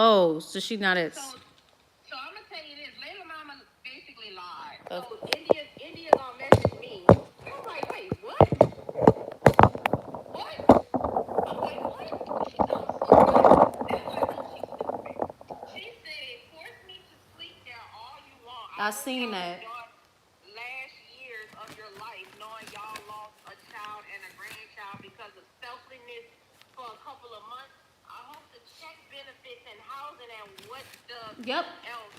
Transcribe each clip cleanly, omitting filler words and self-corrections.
Oh, so she not at. So I'm gonna tell you this. Layla Mama basically lied. So India gonna message me. I'm like, wait, what? What? I'm like, what? She sounds so dumb. That's why I know she's stupid. She said, force me to sleep there all you want. I I will seen count that. your last years of your life knowing y'all lost a child and a grandchild because of selfishness for a couple of months. I hope the check benefits and housing and what the Yep, else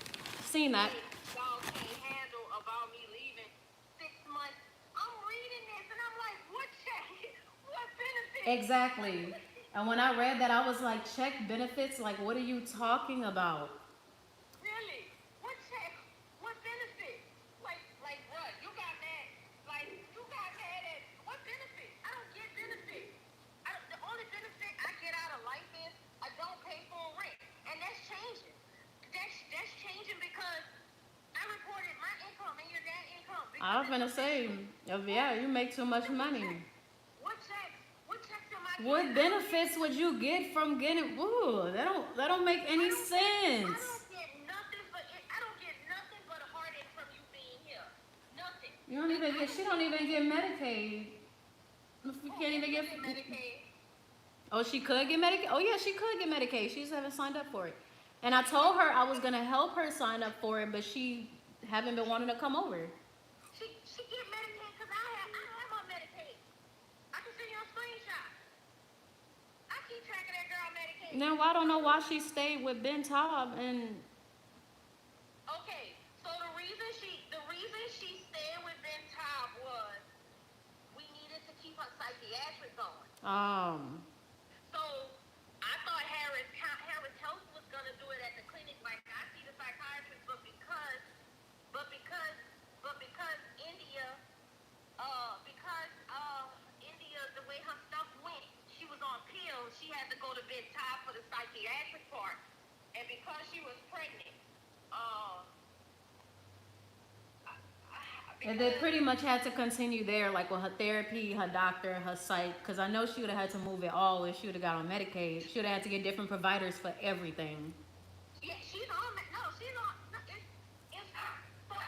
seen that. y'all can't handle about me leaving 6 months. I'm reading this and I'm like, what check? What benefits? Exactly. And when I read that, I was like, check benefits? Like, what are you talking about? Really? What check? What benefit? Bruh, you got mad. Like, you got mad at what benefit? I don't get benefits. The only benefit I get out of life is I don't pay full rent. And that's changing. That's changing because I reported my income and your dad's income I because was it's gonna say, official. yeah, you make too much What money. checks? What checks? What checks am I getting? What benefits would you get from getting? Ooh, that don't make I any don't get I sense. don't get nothing but I don't get nothing but a heartache from you being here. Nothing. You don't And even I get. don't She don't get even get Medicaid. You oh can't even India get. get Medicaid. Oh, she could get Medicaid. Oh yeah, she could get Medicaid. She just haven't signed up for it. And I told her I was gonna help her sign up for it, but she haven't been wanting to come over. She get Medicaid because I have my Medicaid. I can send you a screenshot. I keep track of that girl Medicaid. Now I don't know why she stayed with Ben Taub and Okay, so the reason she stayed with Ben Taub was we needed to keep her psychiatric going. um So I thought Harris Health was gonna do it at the clinic like I see the psychiatrist, but because India, India, the way her stuff went, she was on pills. She had to go to bed tired for the psychiatric part, and because she was pregnant, uh, and they because pretty much had to continue there, like with her therapy, her doctor, her psych, because I know she would have had to move it all if she would have got on Medicaid. She would have had to get different providers for everything. yeah, she's on. No, she's on. No,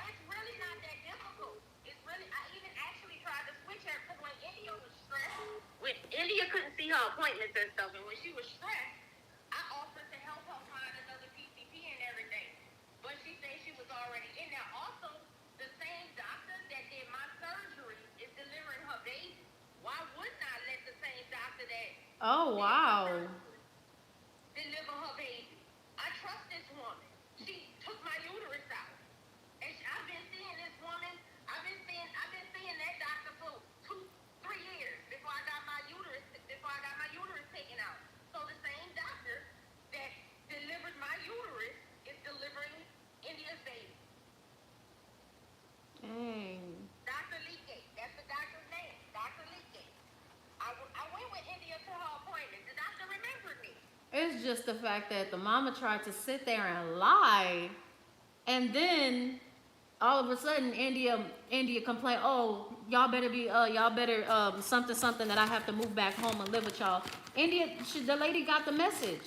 it's really not that difficult. It's really. I even actually tried to switch her because when India was stressed, when India couldn't see her appointments and stuff, and when she was stressed, I offered to help her find another PCP and everything. But she said she was already in there. Also, the same doctor that did my surgery is delivering her baby. Why wouldn't I let the same doctor that Oh did my wow. surgery deliver her baby? I trust this woman. She took my uterus out. And I've been seeing this woman. I've been seeing that doctor for 2, 3 years before I got my uterus taken out. So the same doctor that delivered my uterus is delivering India's baby. Dang. Dr. Leakgate. That's the doctor's name. Dr. Leakgate. I went with India to her appointment. The doctor remembered me. It's just the fact that the mama tried to sit there and lie, and then all of a sudden India complained, oh, y'all better something something that I have to move back home and live with y'all. The lady got the message.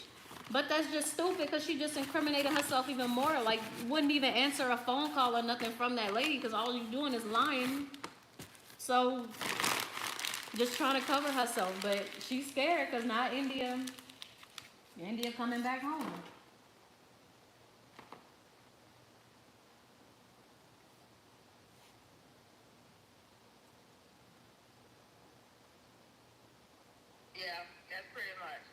But that's just stupid because she just incriminated herself even more. Like, wouldn't even answer a phone call or nothing from that lady because all you doing is lying. So, just trying to cover herself. But she's scared because now India coming back home. Yeah, that's pretty much.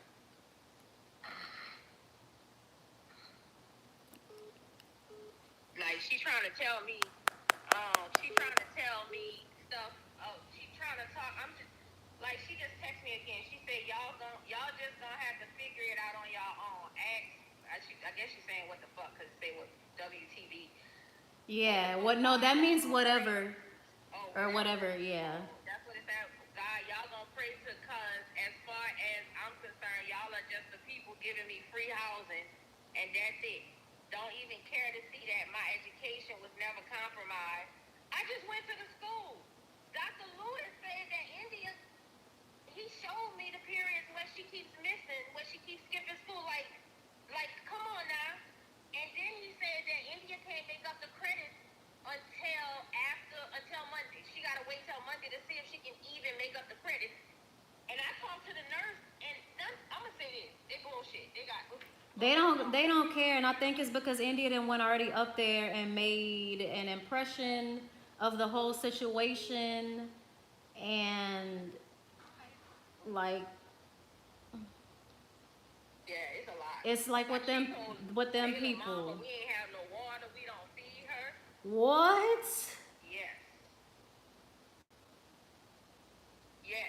Like she's trying to tell me stuff. Oh, she's trying to talk. I'm just like she just texted me again. She said y'all just gonna have to figure it out on y'all own. I guess she's saying what the fuck because they were WTV. Yeah, Oh, what? No, God, that y'all means gonna pray. whatever Oh, or whatever. whatever. Yeah. Oh, that's what it's at. God, y'all gonna pray to cause as far as I'm concerned, y'all are just the people giving me free housing and that's it. Don't even care to see that my education was never compromised. I just went to the school. Dr. Lewis said that India, he showed me the periods where she keeps missing, where she keeps skipping school. Like, come They don't care, and I think it's because India then went already up there and made an impression of the whole situation, and like Yeah, it's a lot. it's like Like she told with them Layla mama, people. we ain't have no water, we don't feed her. What? Yes. Yes.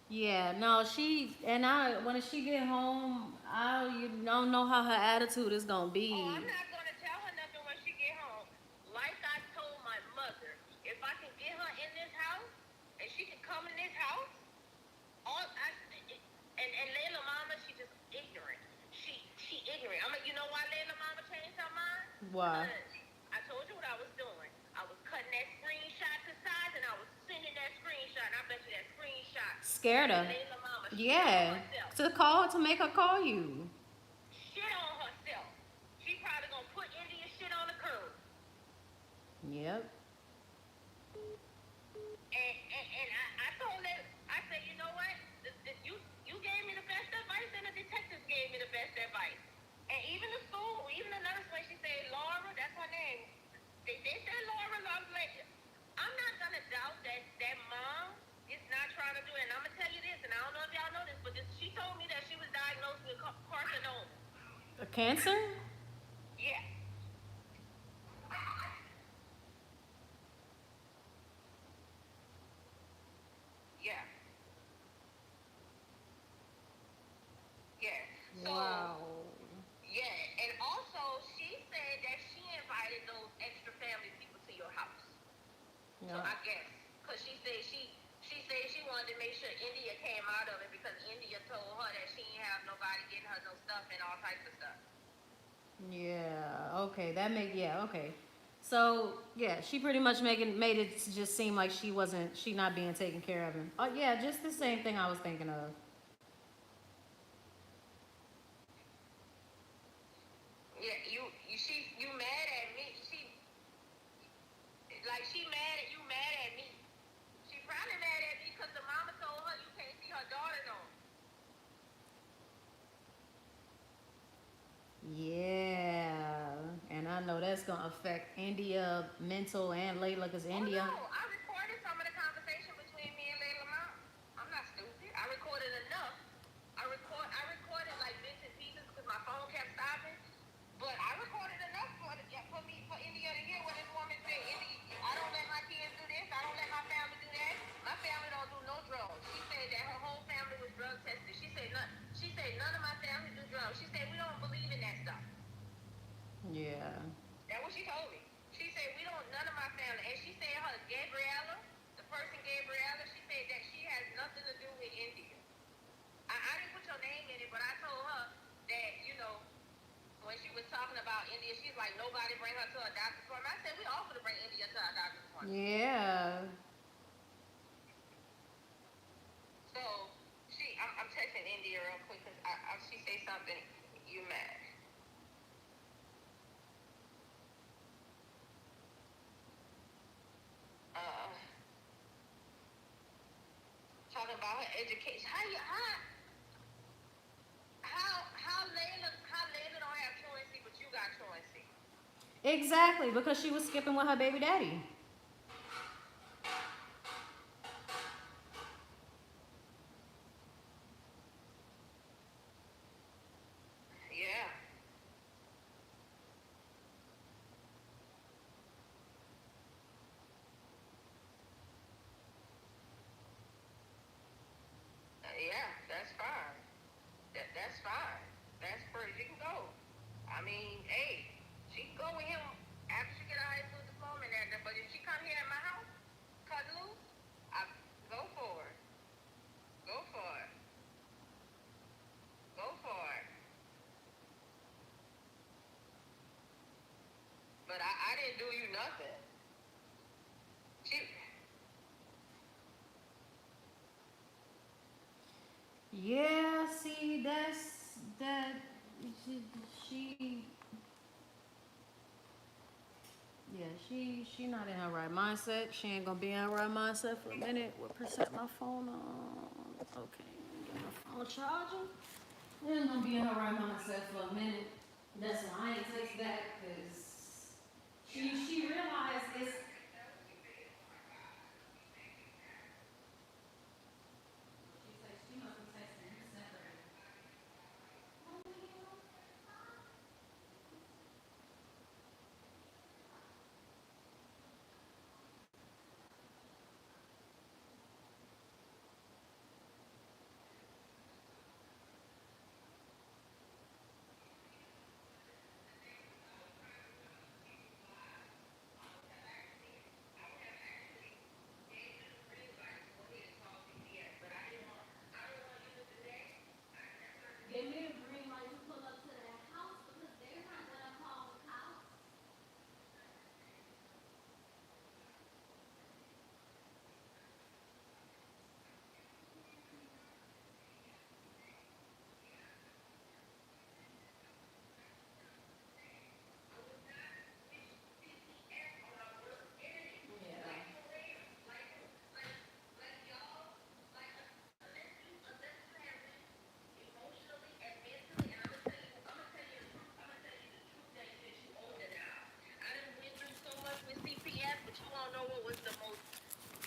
Yeah, no, she and I when she get home, I you don't know how her attitude is gonna Oh, I'm be. not gonna tell her nothing when she get home. Like I told my mother, if I can get her in this house and she can come in this house, all I and Layla mama, she just ignorant. She ignorant. You know why Layla mama changed her mind? Why? Because I told you what I was doing. I was cutting that screenshot to size and I was sending that screenshot. And I bet you that screenshot Scared her. Layla mama shit Yeah. on herself. To make her call you. Shit on herself. She probably gonna put India shit on the curb. Yep. And I told her, I said, you know what? You gave me the best advice, and the detectives gave me the best advice. And even the school, even the nurse, when she said Laura, that's her name. They said Laura Loveland. I'm not gonna doubt that mom is not trying to do it. And I'm gonna tell you this, and I don't know if y'all know this, but she told me that she was diagnosed with carcinoma. A cancer? Yeah. Yeah. Yeah. So, Wow. yeah, and also she said that she invited those extra family people to your house. So Yeah. I guess, cause she said she wanted to make sure India came out of it because India told her that she didn't have nobody getting her no stuff and all types of stuff. Yeah. Okay. Yeah. Okay. So yeah, she pretty much made it just seem like she not being taken care of. And oh yeah, just the same thing I was thinking of. Yeah, you mad at me? She mad at me. She probably mad at me because the mama told her you can't see her daughter no. Yeah, and I know that's gonna affect India mental and Layla, cause Oh India. no, I recorded some of the conversation between me and Layla mom. I'm not stupid. I recorded enough. I recorded like bits and pieces because my phone kept stopping. But I recorded enough for India to hear what this woman said. India, I don't let my kids do this. I don't let my family do that. My family don't do no drugs. She said that her whole family was drug tested. She said none of my family do drugs. She said we don't believe in that stuff. Yeah. That's what she told me. She said we don't none of my family, and she said her Gabriella, the person Gabriella, she said that she has nothing to do with India. I didn't put your name in it, but I told her that when she was talking about India, she's like nobody bring her to a doctor's appointment. I said we offer to bring India to our doctor's appointment. Yeah. So I'm texting India real quick because she say something. You mad? Talking about her education. How Layla don't have truancy, but you got truancy. Exactly, because she was skipping with her baby daddy. Yeah. Yeah, that's fine. That's fine. That's pretty. She can go. I mean, hey, she can go with him after she get her high school diploma and everything. But if she come here at my house, cut loose, I go for it. Go for it. Go for it. But I didn't do you nothing. She. Yeah, see, that she yeah, she not in her right mindset. She ain't gonna be in her right mindset for a minute. What percent my phone on? Okay, phone charger. I'm gonna be in her right by myself for a minute. That's why I ain't text back, because she realized it's. She said she must be texting you separate. Give me the green light to pull up to that house because they're not gonna call the cops. So much with CPS, but you wanna know what was the most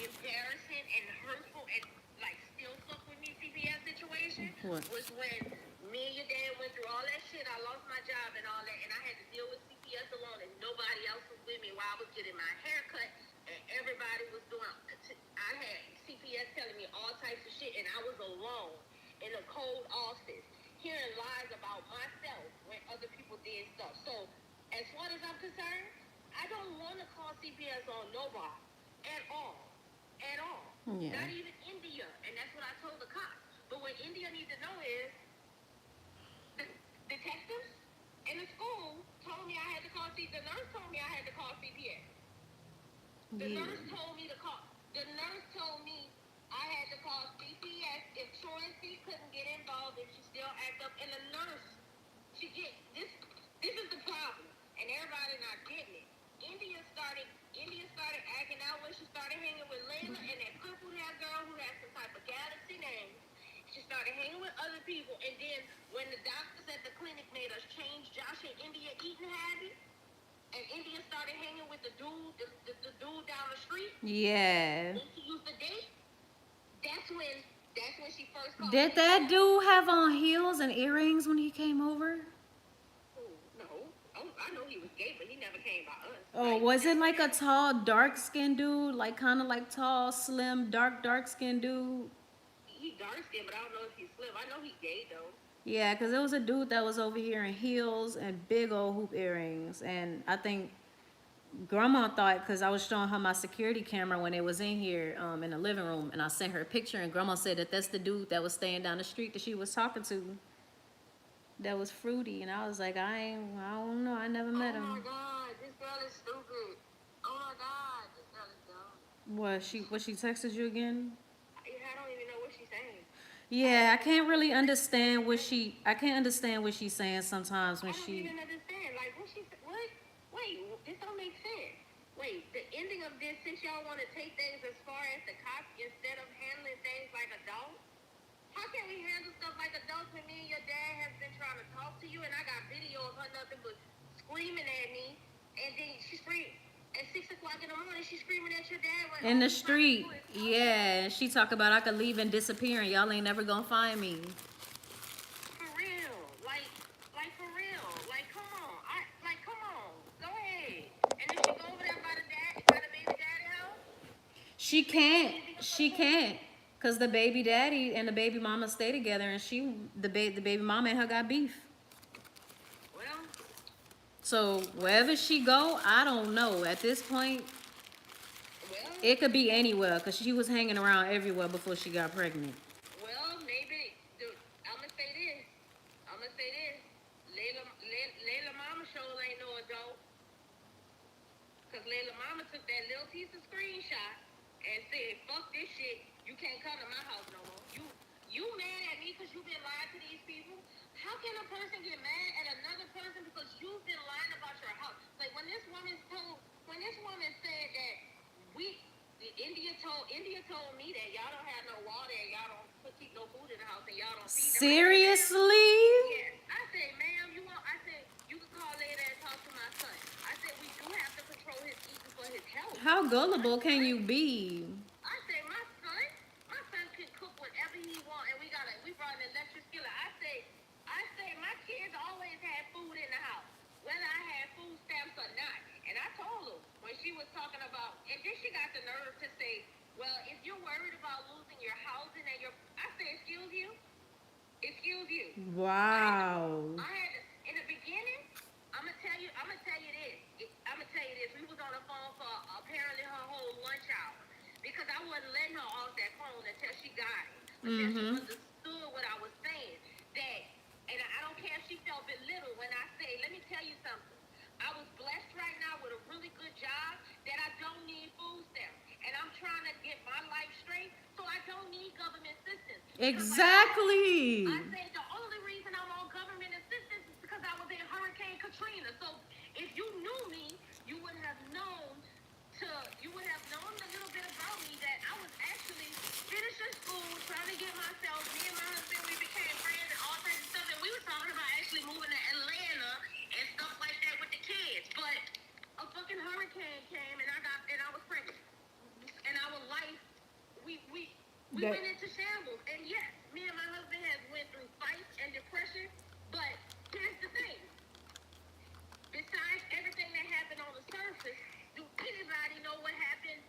embarrassing and hurtful and like still fuck with me CPS situation? What? Was when me and your dad went through all that shit. I lost my job and all that, and I had to deal with CPS alone, and nobody else was with me while I was getting my hair cut, and everybody was doing. I had CPS telling me all types of shit, and I was alone in a cold office hearing lies about myself when other people did stuff. So, as far as I'm concerned, I don't want to call CPS on nobody at all. At all. Yeah. Not even India. And that's what I told the cops. But what India needs to know is the detectives in the school told me I had to call the nurse told me I had to call CPS. The Yeah. nurse told me to call. The nurse told me I had to call CPS if Truancy couldn't get involved if she still act up. And the nurse, she get this. This is the problem, and everybody not getting it. India started acting out when she started hanging with Layla and that purple hair girl who has some type of galaxy name. She started hanging with other people, and then when the doctors at the clinic made us change Josh and India eating habits, and India started hanging with the dude, the dude down the street. Yeah. When she used to date, that's when she first called. Did that dude have on heels and earrings when he came over? No. Oh, I know he was gay, but he never came by us. Oh, was it like a tall, dark-skinned dude? Like kind of like tall, slim, dark-skinned dude? He dark skinned, but I don't know if he's slim. I know he's gay though. Yeah, because there was a dude that was over here in heels and big old hoop earrings. And I think Grandma thought, because I was showing her my security camera when it was in here in the living room, and I sent her a picture, and Grandma said that that's the dude that was staying down the street that she was talking to. That was fruity, and I was like, I don't know, I never met Oh my him. god, this girl is stupid. Oh my god, this girl is dumb. What she texted you again? I don't even know what she's saying. Yeah, I can't really understand I can't understand what she's saying sometimes when I don't she. even understand. Like, what? Wait, this don't make sense. Wait, the ending of this, since y'all want to take things as far as the cops instead of handling things like adults, how can we handle stuff like adults when me and your dad has been trying to talk to you and I got video of her nothing but screaming at me, and then she screamed at 6 o'clock in the morning, she's screaming at your dad when In all the he's trying to street, do is talk. yeah. She talk about I could leave and disappear and y'all ain't never gonna find me. For real. Like for real. Like, come on. Come on. Go ahead. And if she go over there by the baby daddy house, She can't. Cause the baby daddy and the baby mama stay together and the baby mama and her got beef. well, So wherever she go, I don't know. At this point, it could be anywhere, cause she was hanging around everywhere before she got pregnant. maybe, dude, I'ma say this. Layla mama show ain't no adult. Cause Layla mama took that little piece of screenshot and said, fuck this shit. You can't come to my house no more. You mad at me because you've been lying to these people? How can a person get mad at another person because you've been lying about your house? Like when this woman said that India told me that y'all don't have no water and y'all don't keep no food in the house and y'all don't feed them. Seriously? Yes. I said, ma'am, I said, you can call later and talk to my son. I said, we do have to control his eating for his health. How gullible can you be? I said, my son can cook whatever he want, and we brought an electric skillet. I say, my kids always had food in the house, whether I had food stamps or not. And I told her when she was talking about, and then she got the nerve to say, well, if you're worried about losing your housing and I said, excuse you. Wow. I had to, in the beginning, I'm gonna tell you this. We was on the phone for apparently her whole lunch hour because I wasn't letting her off that phone until she got it. Until she understood what I was saying. And I don't care if she felt belittled when I say, let me tell you something. I was blessed right now with a really good job that I don't need food stamps. And I'm trying to get my life straight, so I don't need government assistance. Exactly. I say the only reason I'm on government assistance is because I was in Hurricane Katrina. So if you knew me, you would have known a little bit about me that I was actually finishing school, trying to get myself, me and my husband, we became friends and all kinds of stuff. And we were talking about actually moving to Atlanta and stuff like that with the kids. But a fucking hurricane came and I was pregnant. And our life, we went into shambles. And yes, me and my husband has went through fights and depression. But here's the thing. Besides everything that happened on the surface, do anybody know what happened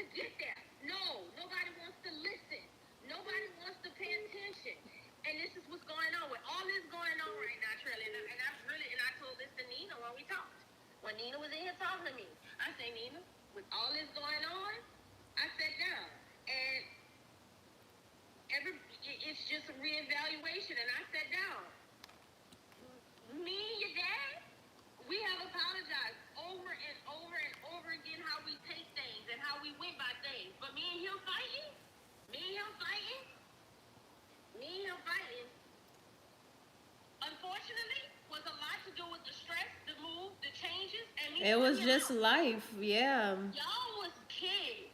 to get there? No. Nobody wants to listen. Nobody wants to pay attention. And this is what's going on. With all this going on right now, Trell, and I told this to Nina when we talked. When Nina was in here talking to me, I said, Nina, with all this going on, I sat down. And it's just a reevaluation, and I sat down. Me and your dad, we have apologized over and over and over again how we take things and how we went by things. But me and him fighting, unfortunately, was a lot to do with the stress, the move, the changes, and It was just life, yeah. Y'all was kids.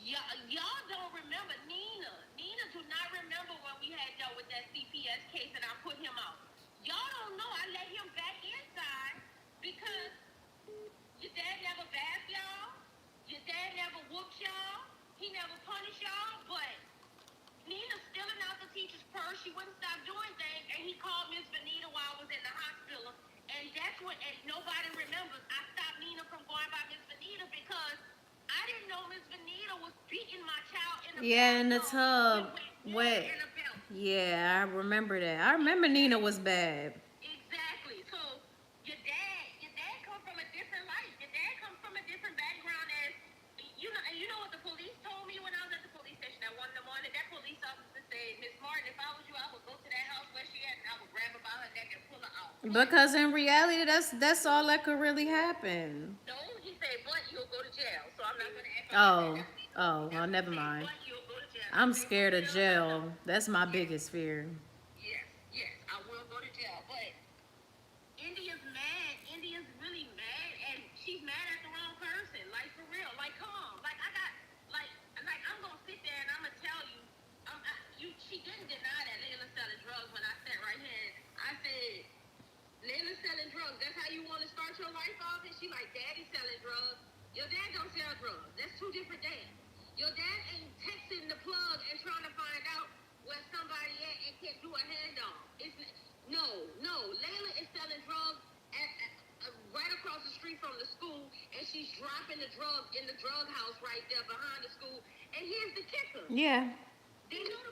Y'all don't remember Nina. Nina do not remember when we had dealt with that CPS case and I put him out. Y'all don't know I let him back inside because your dad never bathed y'all. Your dad never whooped y'all. He never punished y'all. But Nina's stealing out the teacher's purse. She wouldn't stop doing things. And he called Miss Benita while I was in the hospital. And that's what, and nobody remembers. I stopped Nina from going by Miss Benita because I didn't know Miss Benita was beating my child in the in the tub. Wet. In a belt. Yeah, I remember that. I remember Nina was bad. Exactly. So your dad comes from a different life. Your dad comes from a different background as and you know what the police told me when I was at the police station at 1 in the morning? That police officer said, Miss Martin, if I was you, I would go to that house where she at and I would grab her by her neck and pull her out. Because in reality, that's all that could really happen. No, he said, but you'll go to jail. So I'm not gonna act like well, never mind. But you'll go to jail. I'm scared of jail. That's my biggest fear. Yes, I will go to jail. But India's mad. India's really mad, and she's mad at the wrong person. Like for real. Like come on. Like I got like I'm gonna sit there and I'm gonna tell you. She didn't deny that Layla's selling drugs when I sat right here. I said, Layla's selling drugs. That's how you want to start your life off? And she like, Daddy's selling drugs. Your dad don't sell drugs. That's two different dads. Your dad ain't texting the plug and trying to find out where somebody at and can do a handoff. No. Layla is selling drugs right across the street from the school, and she's dropping the drugs in the drug house right there behind the school. And here's the kicker. Yeah. They know the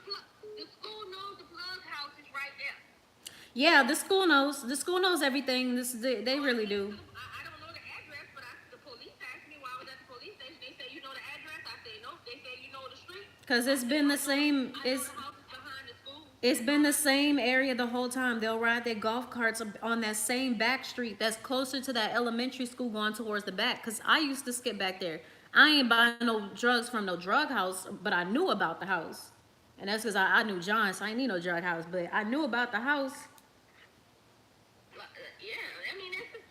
school knows the plug house is right there. Yeah, the school knows. The school knows everything. They really do. I don't know the address, but the police asked me while I was at the police station. They said, you know the address? I said, no. They said, you know the street? Because it's been the same. It's been the same area the whole time. They'll ride their golf carts on that same back street that's closer to that elementary school going towards the back. Because I used to skip back there. I ain't buying no drugs from no drug house, but I knew about the house. And that's because I knew John, so I ain't need no drug house. But I knew about the house. Yeah, I mean, there's a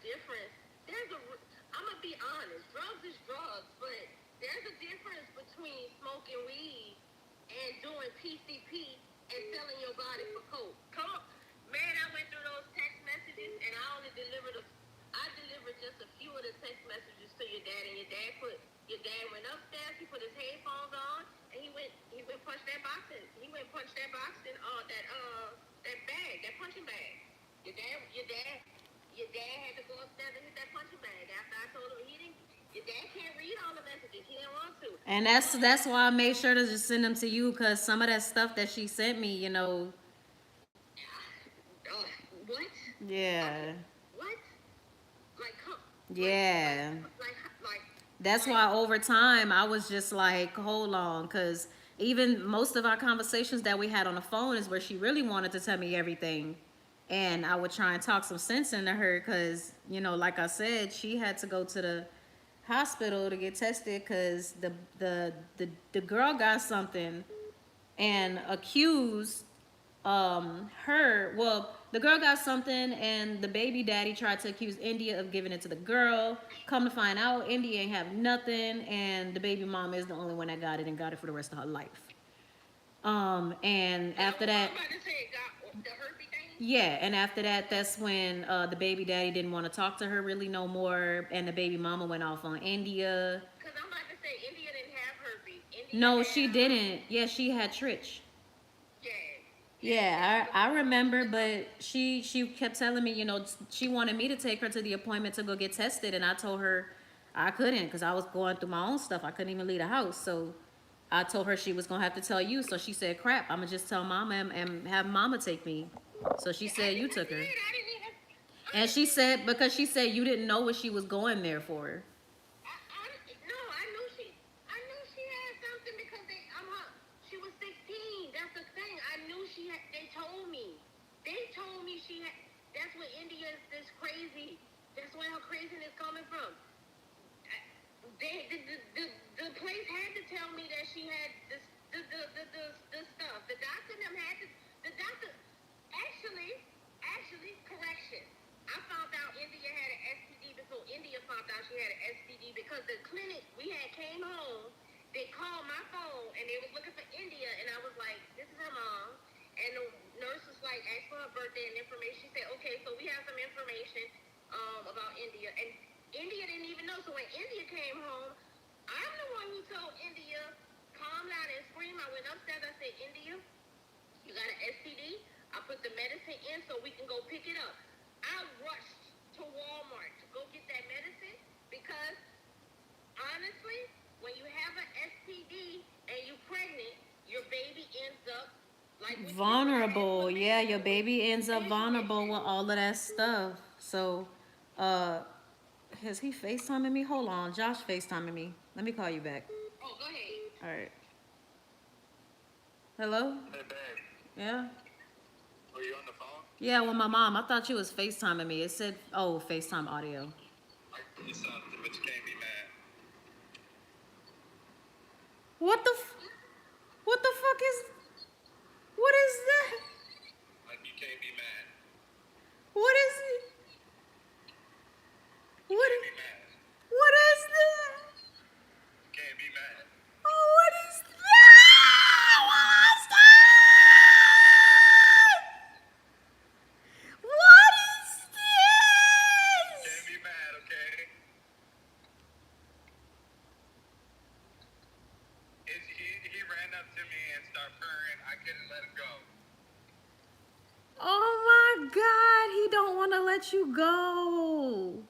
difference. I'm gonna be honest. Drugs is drugs, but There's a difference between smoking weed and doing PCP and selling your body for coke. Come on, man! I went through those text messages, and I delivered just a few of the text messages to your dad, and your dad went upstairs. He put his headphones on, and he went punch that box in. He went punch that box in that bag, that punching bag. Your dad had to go upstairs and hit that punching bag after I told him he didn't. Your dad can't read all the messages. He didn't want to. And that's why I made sure to just send them to you, because some of that stuff that she sent me, you know. What? Yeah. What? Like, Yeah. like. That's why over time I was just like, hold on, because even most of our conversations that we had on the phone is where she really wanted to tell me everything. And I would try and talk some sense into her because, you know, like I said, she had to go to the hospital to get tested because the girl got something and accused her. Well, the girl got something and the baby daddy tried to accuse India of giving it to the girl. Come to find out, India ain't have nothing, and the baby mom is the only one that got it and got it for the rest of her life. And after that, yeah, and after that, that's when the baby daddy didn't want to talk to her really no more, and the baby mama went off on India. Because I'm about to say, India didn't have herpes. No, she didn't. Yeah, she had Trich. Yeah, I remember, but she kept telling me, you know, she wanted me to take her to the appointment to go get tested, and I told her I couldn't because I was going through my own stuff. I couldn't even leave the house, so I told her she was gonna have to tell you. So she said, "Crap, I'ma just tell Mama and have Mama take me." So she said you took her, and she said because she said you didn't know what she was going there for. That's where India is this crazy. That's where her craziness coming from. The place had to tell me that she had the stuff. The doctor them had to. The doctor actually correction. I found out India had an STD before India found out she had an STD because the clinic we had came home. They called my phone and they was looking for India, and I was like, "This is her mom." And the nurse was like, asked for her birthday and information. She said, "Okay, so we have some information about India." And India didn't even know. So when India came home, I'm the one who told India, calm down and scream. I went upstairs. I said, "India, you got an STD. I put the medicine in so we can go pick it up." I rushed to Walmart to go get that medicine because, honestly, when you have an STD and you're pregnant, your baby ends up like vulnerable. Yeah, your baby ends up vulnerable with all of that stuff. So, has he FaceTiming me? Hold on, Josh FaceTiming me. Let me call you back. Oh, go ahead. All right. Hello? Hey, babe. Yeah? Were you on the phone? Yeah, well, my mom. I thought you was FaceTiming me. It said, oh, FaceTime audio. You something, but you can't be mad. What the fuck is, what is that? Like, you can't be mad. What is it? You What can't is, be mad. what is that? You can't be mad. Oh, what is that? What is that? What is You this? can't be mad, okay? He ran up to me and started purring. I couldn't let him go. Oh my God, he don't want to let you go.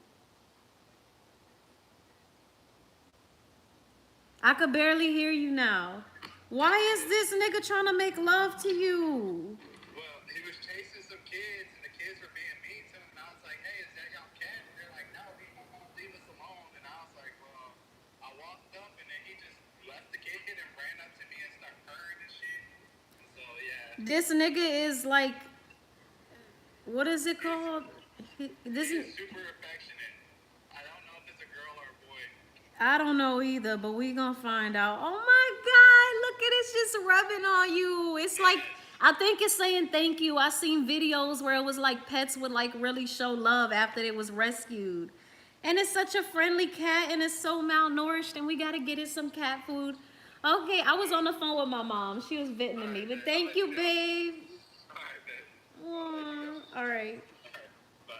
I could barely hear you now. Why is this nigga trying to make love to you? Well, he was chasing some kids, and the kids were being mean to him. And I was like, "Hey, is that y'all cat?" And they're like, "No, leave us alone." And I was like, "Well," I walked up, and then he just left the kid and ran up to me and started purring and shit. And so yeah. This nigga is like, what is it called? This is. He's super affectionate. I don't know if it's a girl or a boy. I don't know either, but we gonna find out. Oh my God, look at it, it's just rubbing on you. It's like, I think it's saying thank you. I seen videos where it was like pets would like really show love after it was rescued. And it's such a friendly cat and it's so malnourished and we gotta get it some cat food. Okay, I was on the phone with my mom. She was venting to me, but thank you, babe. All right, baby. All right. Bye.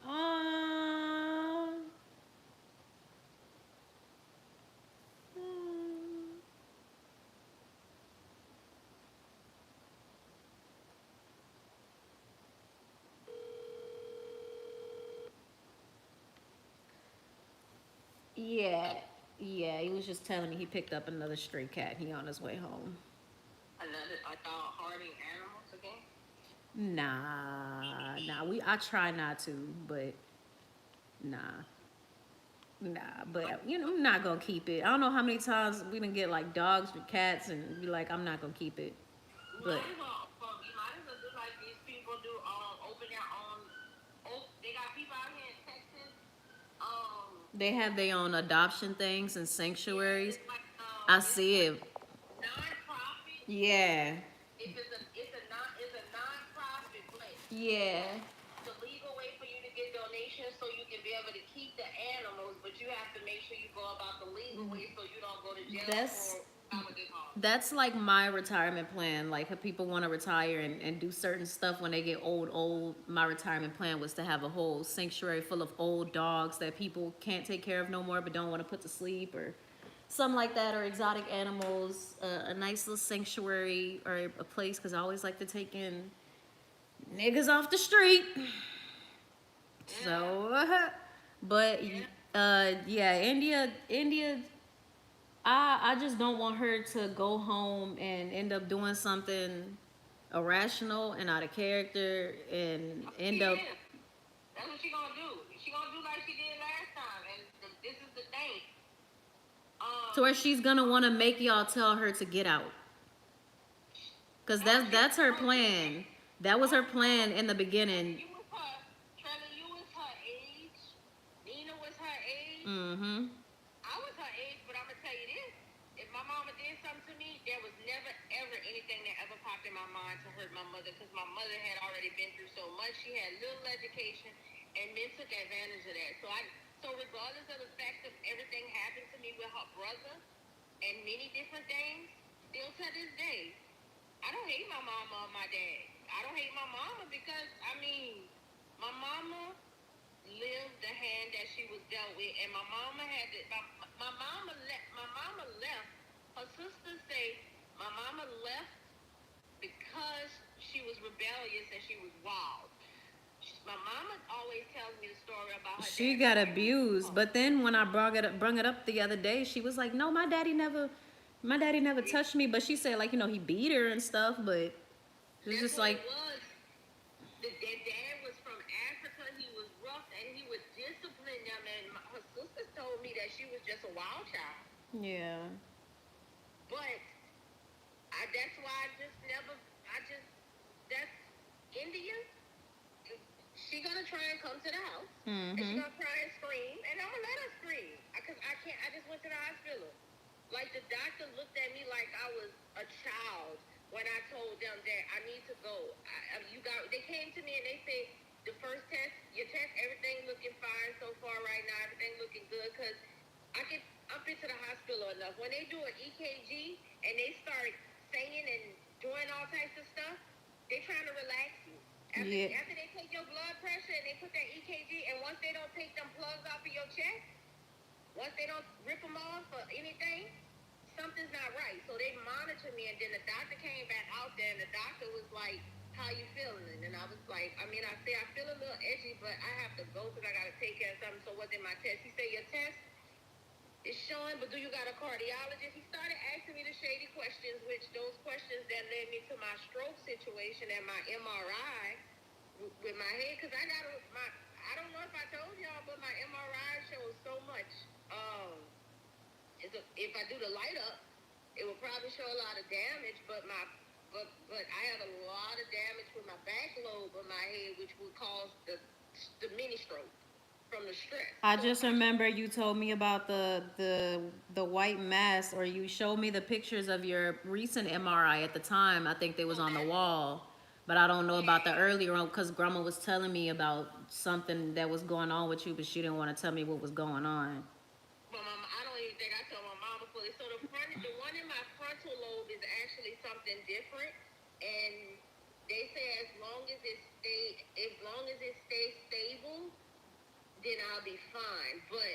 Aw. Yeah, yeah. He was just telling me he picked up another stray cat. He on his way home. Another, I thought harming animals again. Nah. I try not to, but nah. Nah, but you know, I'm not gonna keep it. I don't know how many times we done get like dogs or cats and be like, I'm not gonna keep it. But You might as well do like these people do. Open their own. They got people out here in Texas. they have their own adoption things and sanctuaries. It's like I see it. non-profit. Yeah. If it's a non-profit place. Yeah. It's a legal way for you to get donations so you can be able to keep the animals, but you have to make sure you go about the legal way so you don't go to jail That's like my retirement plan. Like if people want to retire and do certain stuff when they get old, my retirement plan was to have a whole sanctuary full of old dogs that people can't take care of no more but don't want to put to sleep or something like that, or exotic animals, a nice little sanctuary or a place, because I always like to take in niggas off the street. So, but yeah, India, I just don't want her to go home and end up doing something irrational and out of character and end up. That's what she gonna do. She gonna do like she did last time, and this is the thing. To where she's gonna want to make y'all tell her to get out, cause that's her plan. That was her plan in the beginning. You was her, Trevor. You was her age. Nina was her age. Mm-hmm. I was her age, but I'm gonna tell you this: if my mama did something to me, there was never ever anything that ever popped in my mind to hurt my mother, because my mother had already been through so much. She had little education, and men took advantage of that. So regardless of the fact that everything happened to me with her brother and many different things, still to this day, I don't hate my mama or my dad. I don't hate my mama because my mama lived the hand that she was dealt with, and my mama had to. My mama left. My mama left. Her sisters say my mama left because she was rebellious and she was wild. My mama always tells me the story about her. She got abused, but then when I brung it up the other day, she was like, "No, my daddy never touched me." But she said, like, you know, he beat her and stuff. But it's just like, The dad was from Africa. He was rough and he would discipline them. And her sisters told me that she was just a wild child. yeah, But that's why that's India. She gonna try and come to the house. And she gonna try and scream. And I'm gonna let her scream. Because I can't, I just went to the hospital. Like the doctor looked at me like I was a child when I told them that I need to go. They came to me and they said, the first test, your test, everything looking fine so far right now. Everything looking good. Because I've been to the hospital enough. When they do an EKG and they start singing and doing all types of stuff, they're trying to relax you. After they take your blood pressure and they put that EKG, and once they don't take them plugs off of your chest, once they don't rip them off or anything, something's not right. So they monitor me, and then the doctor came back out there, and the doctor was like, "How you feeling?" And I was like, I feel a little edgy, but I have to go because I got to take care of something. So what's in my test? He said, your test is showing, but do you got a cardiologist? He started asking me the shady questions, which those questions that led me to my stroke situation and my MRI with my head, because I don't know if I told y'all, but my MRI shows so much. If I do the light up, it will probably show a lot of damage, but I had a lot of damage with my back lobe of my head, which would cause the mini stroke from the stress. I just remember you told me about the white mass, or you showed me the pictures of your recent MRI at the time. I think they was on the wall. But I don't know about the earlier one because Grandma was telling me about something that was going on with you, but she didn't want to tell me what was going on. But I don't even think I told my mama fully. So the one in my frontal lobe is actually something different, and they say as long as it stays stable, then I'll be fine. But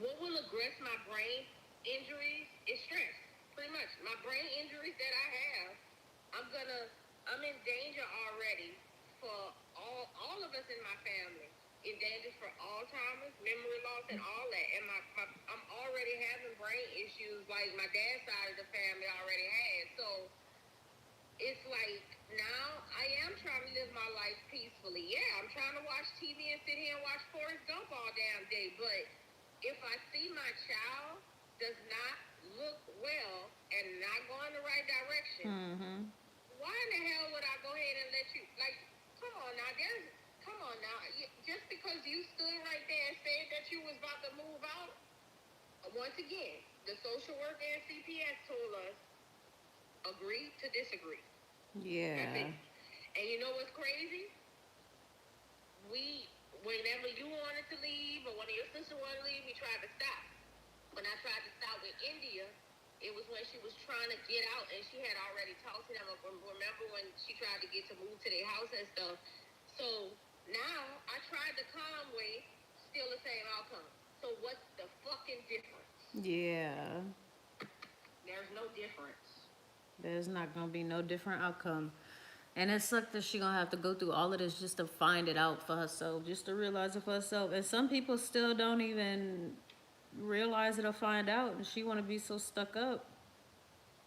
what will aggress my brain injuries is stress. Pretty much, my brain injuries that I have, I'm in danger already for all of us in my family. In danger for Alzheimer's, memory loss, and all that. And I'm already having brain issues like my dad's side of the family already had. So it's like now I am trying to live my life peacefully. Yeah, I'm trying to watch TV and sit here and watch Forrest Gump all damn day. But if I see my child does not look well and not go in the right direction, why in the hell would I go ahead and let you, like, come on now, just because you stood right there and said that you was about to move out, once again, the social worker and CPS told us, agree to disagree. Yeah. And you know what's crazy? Whenever you wanted to leave or one of your sisters wanted to leave, we tried to stop. When I tried to stop with India, it was when she was trying to get out and she had already talked to them. Remember when she tried to get to move to their house and stuff? So now I tried the calm way, still the same outcome. So what's the fucking difference? Yeah. There's no difference. There's not gonna be no different outcome. And it sucks that she gonna have to go through all of this just to find it out for herself, just to realize it for herself. And some people still don't even realize it or find out, and she wanna be so stuck up.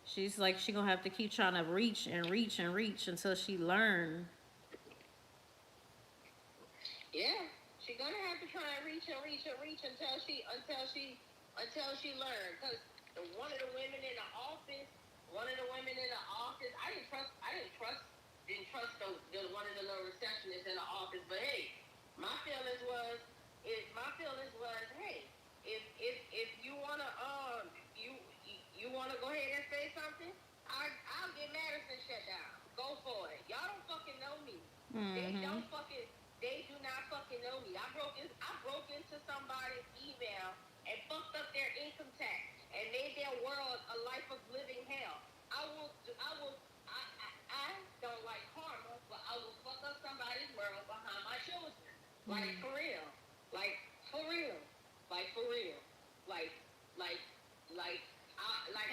She's like she gonna have to keep trying to reach and reach and reach until she learn. Yeah, she's gonna have to try and reach and reach and reach until she learns. Cause one of the women in the office, didn't trust one of the little receptionists in the office. But hey, my feelings was, hey, if you wanna you wanna go ahead and say something, I'll get Madison shut down. Go for it. Y'all don't fucking know me. They do not fucking know me. I broke into somebody's email and fucked up their income tax and made their world a life of living hell. I don't like karma, but I will fuck up somebody's world behind my children. Like for real. Like for real. Like for real. Like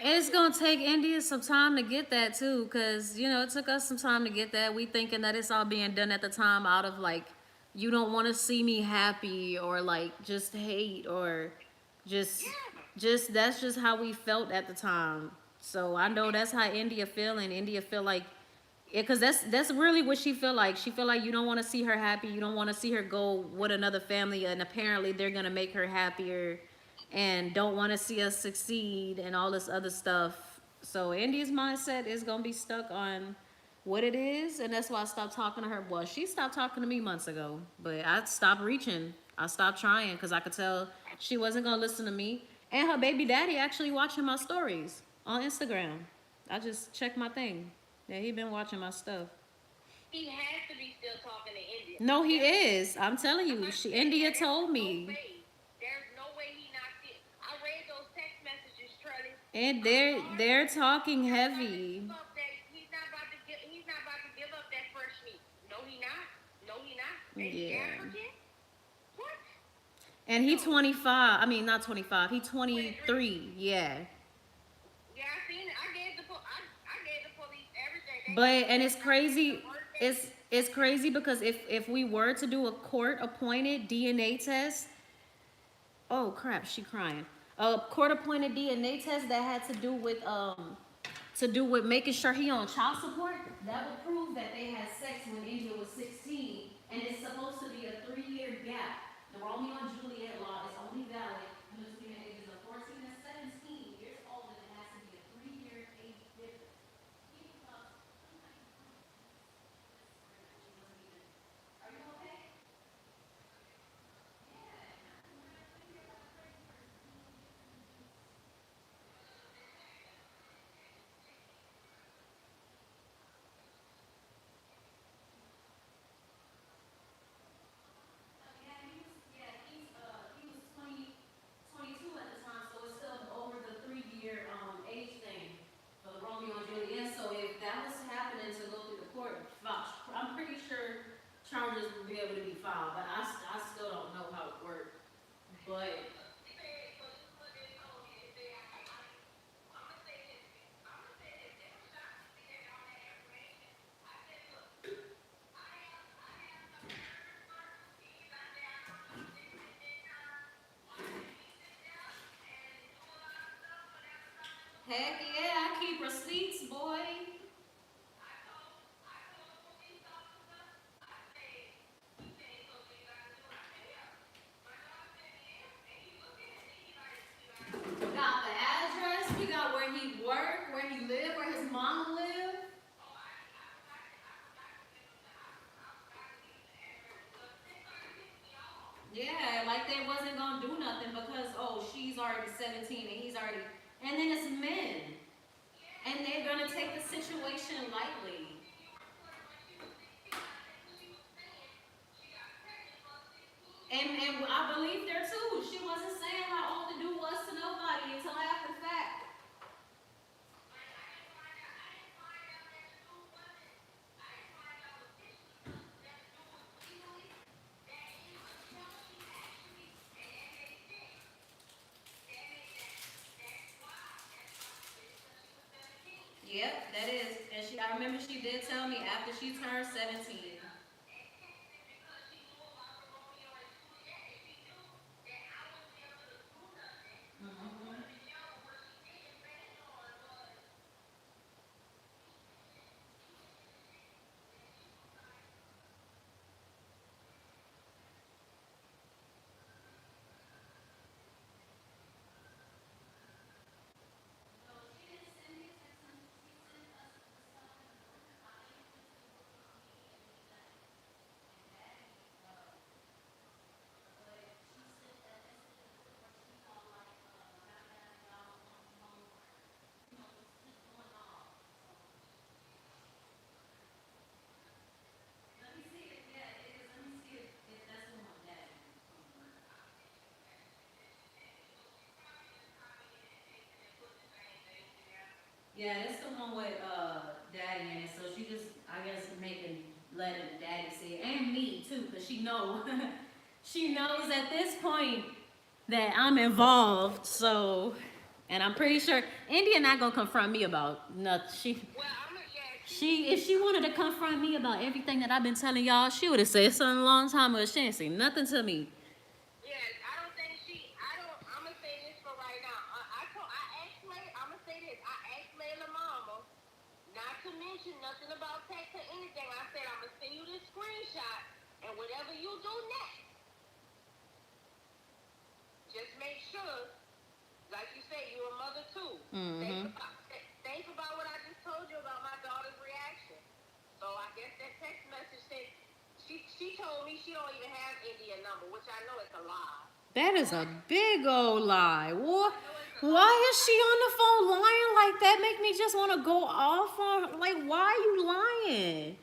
It's gonna take India some time to get that too, cause you know it took us some time to get that. We thinking that it's all being done at the time out of like, you don't want to see me happy or like just hate or just that's just how we felt at the time. So I know that's how India feel, and India feel like it, cause that's really what she feel like. She feel like you don't want to see her happy, you don't want to see her go with another family, and apparently they're gonna make her happier and don't want to see us succeed and all this other stuff. So India's mindset is gonna be stuck on what it is, and that's why I stopped talking to her. Well, she stopped talking to me months ago, but I stopped reaching. I stopped trying because I could tell she wasn't gonna listen to me. And her baby daddy actually watching my stories on Instagram. I just checked my thing. Yeah, he been watching my stuff. he has to be still talking to India. No, he is. I'm telling you, India told me. There's no way he not see. I read those text messages, Trelly. And they're talking heavy. He's not about to give up that fresh meat. No, he not. And he's Yeah. African? What? And he 25. I mean, not 25. He 23. Yeah. Yeah, I seen it. I gave the police everything. But and it's crazy. It's crazy because if we were to do a court appointed DNA test, oh crap, she crying. A court appointed DNA test that had to do with making sure he on child support, that would prove that they had sex when India was 16, and it's supposed to be a 3-year gap. The Romeo and Juliet law is only valid between the ages of 14 and 17 years old, and it has to be a 3-year age difference. Are you okay? Romeo and Juliet. So if that was happening to go through the court, I'm pretty sure charges would be able to be filed. But I still don't know how it works. But heck yeah, I keep receipts, boy. We got the address, we got where he worked, where he lived, where his mom lived. Yeah, like they wasn't gonna do nothing because oh she's already 17 and he's already, and then it's men. And they're gonna take the situation lightly. And I believe there too. She wasn't saying how old the dude was to nobody until after the fact. Yep, that is. And I remember she did tell me after she turned 17. Yeah, it's the one with daddy in it. So she just, I guess, letting daddy see it, and me too, cause she know, she knows at this point that I'm involved. So, and I'm pretty sure India not gonna confront me about nothing. If she wanted to confront me about everything that I've been telling y'all, she would have said something a long time ago. She ain't say nothing to me. Nothing about text or anything. I said I'm gonna send you this screenshot, and whatever you do next, just make sure, like you say, you're a mother too. Mm-hmm. Think about what I just told you about my daughter's reaction. So I guess that text message said she told me she don't even have India's number, which I know is a lie. That is a big old lie. What? Why is she on the phone lying like that? Make me just want to go off on her. Like, why are you lying?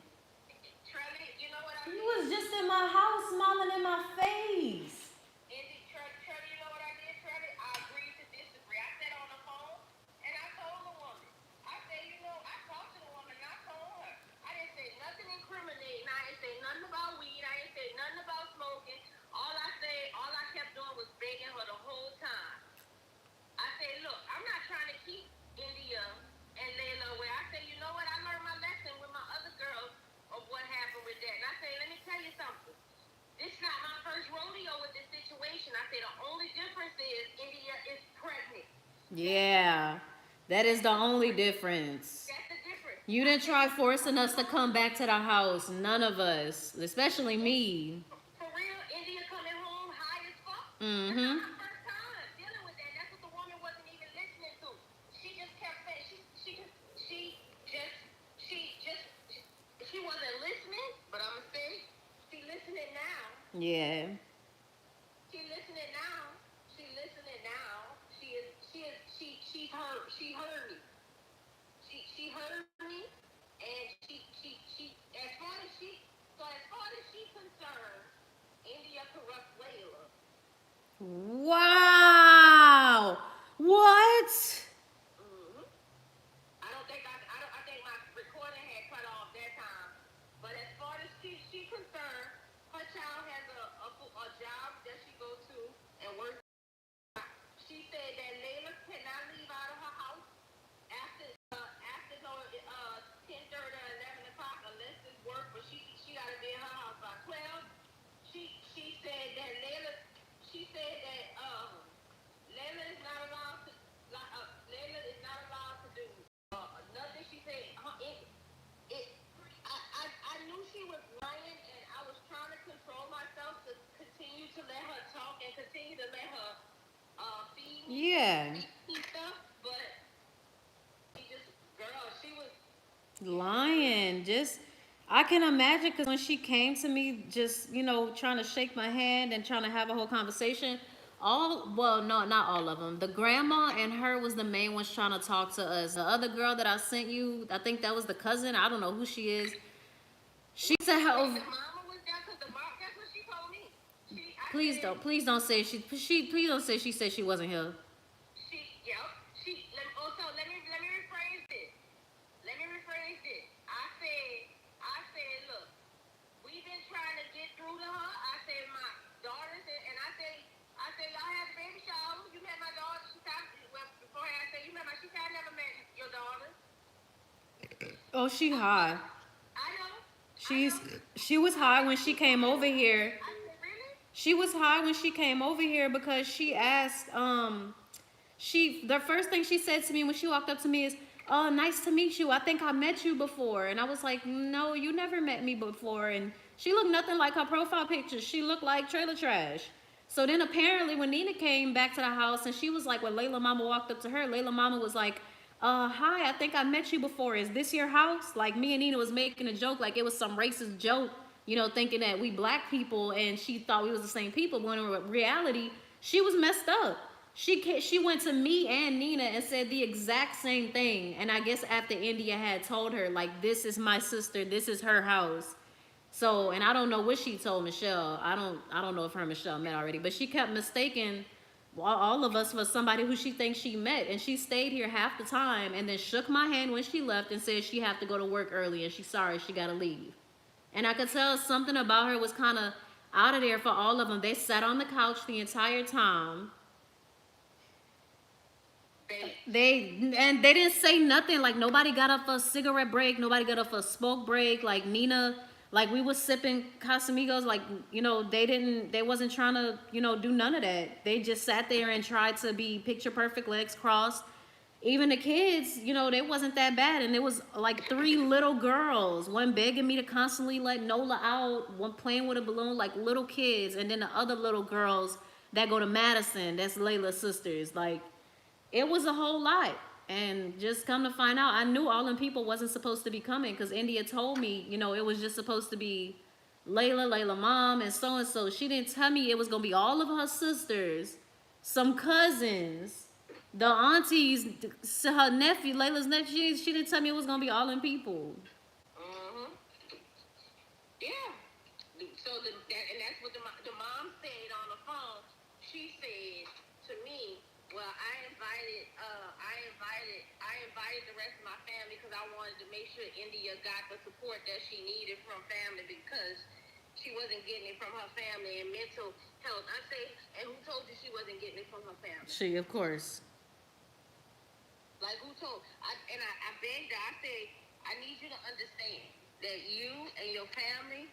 Trelly, you know what I You did? was just in my house smiling in my face. Trelly, you know what I did, Trelly? I agreed to disagree. I said on the phone, and I told the woman. I said, you know, I talked to the woman, and I told her. I didn't say nothing incriminating. I didn't say nothing about weed. I didn't say nothing about smoking. All I kept doing was begging her the whole time. I said, look, I'm not trying to keep India and Layla away. I said, you know what? I learned my lesson with my other girls of what happened with that. And I said, let me tell you something. This is not my first rodeo with this situation. I said, the only difference is India is pregnant. Yeah, that is the only difference. That's the difference. You didn't try forcing us to come back to the house. None of us, especially me. For real, India coming home high as fuck. Mm-hmm. That's not my first time dealing with that. That's what the woman wasn't even listening to. She just kept saying she wasn't listening. But I'ma say she listening now. Yeah. She listening now. She listening now. She heard me. She heard me, and she as far as she's concerned, India corrupt Layla. Wow. What? I don't think I've to let her talk and continue to let her feed me Yeah. and stuff, but she just, girl, she was. Lying. Just, I can imagine because when she came to me, just, trying to shake my hand and trying to have a whole conversation, well, no, not all of them. The grandma and her was the main ones trying to talk to us. The other girl that I sent you, I think that was the cousin. I don't know who she is. She said The how. mama was there because the mom. That's what she told me. Please don't say please don't say she said she wasn't here. Yep. Let me rephrase this. Let me rephrase this. I said, look, we've been trying to get through to her. I said, my daughter said, and I said, y'all had the baby shower. You met my daughter. Before I said, you met my, she said, I never met your daughter. Oh, she high. I know. She was high when she came over here. I said, really? She was high when she came over here because she asked, the first thing she said to me when she walked up to me is, "Oh, nice to meet you. I think I met you before." And I was like, "No, you never met me before." And she looked nothing like her profile picture. She looked like trailer trash. So then apparently when Nina came back to the house and she was like, when Layla Mama walked up to her, Layla Mama was like, hi, I think I met you before. Is this your house?" Like, me and Nina was making a joke like it was some racist joke, thinking that we black people and she thought we was the same people. When in reality, she was messed up. She went to me and Nina and said the exact same thing. And I guess after India had told her, like, this is my sister, this is her house. So, and I don't know what she told Michelle. I don't know if her and Michelle met already, but she kept mistaking all of us for somebody who she thinks she met. And she stayed here half the time and then shook my hand when she left and said she had to go to work early and she's sorry she got to leave. And I could tell something about her was kind of out of there for all of them. They sat on the couch the entire time. They didn't say nothing. Like, nobody got up for a cigarette break. Nobody got up for a smoke break. Like, Nina, like, we was sipping Casamigos. Like, they wasn't trying to, do none of that. They just sat there and tried to be picture perfect, legs crossed. Even the kids, they wasn't that bad. And there was like 3 little girls, one begging me to constantly let Nola out, one playing with a balloon, like little kids. And then the other little girls that go to Madison, that's Layla's sisters. Like, it was a whole lot. And just come to find out, I knew all them people wasn't supposed to be coming because India told me, it was just supposed to be Layla mom, and so. She didn't tell me it was going to be all of her sisters, some cousins, the aunties, her nephew, Layla's nephew. She didn't tell me it was going to be all them people. Yeah. So and that's what the mom said on the phone. She said to me, "Well, I invited the rest of my family because I wanted to make sure India got the support that she needed from family because she wasn't getting it from her family and mental health." I say, and who told you she wasn't getting it from her family? She, of course. Like, who told? I begged her. I said, I need you to understand that you and your family,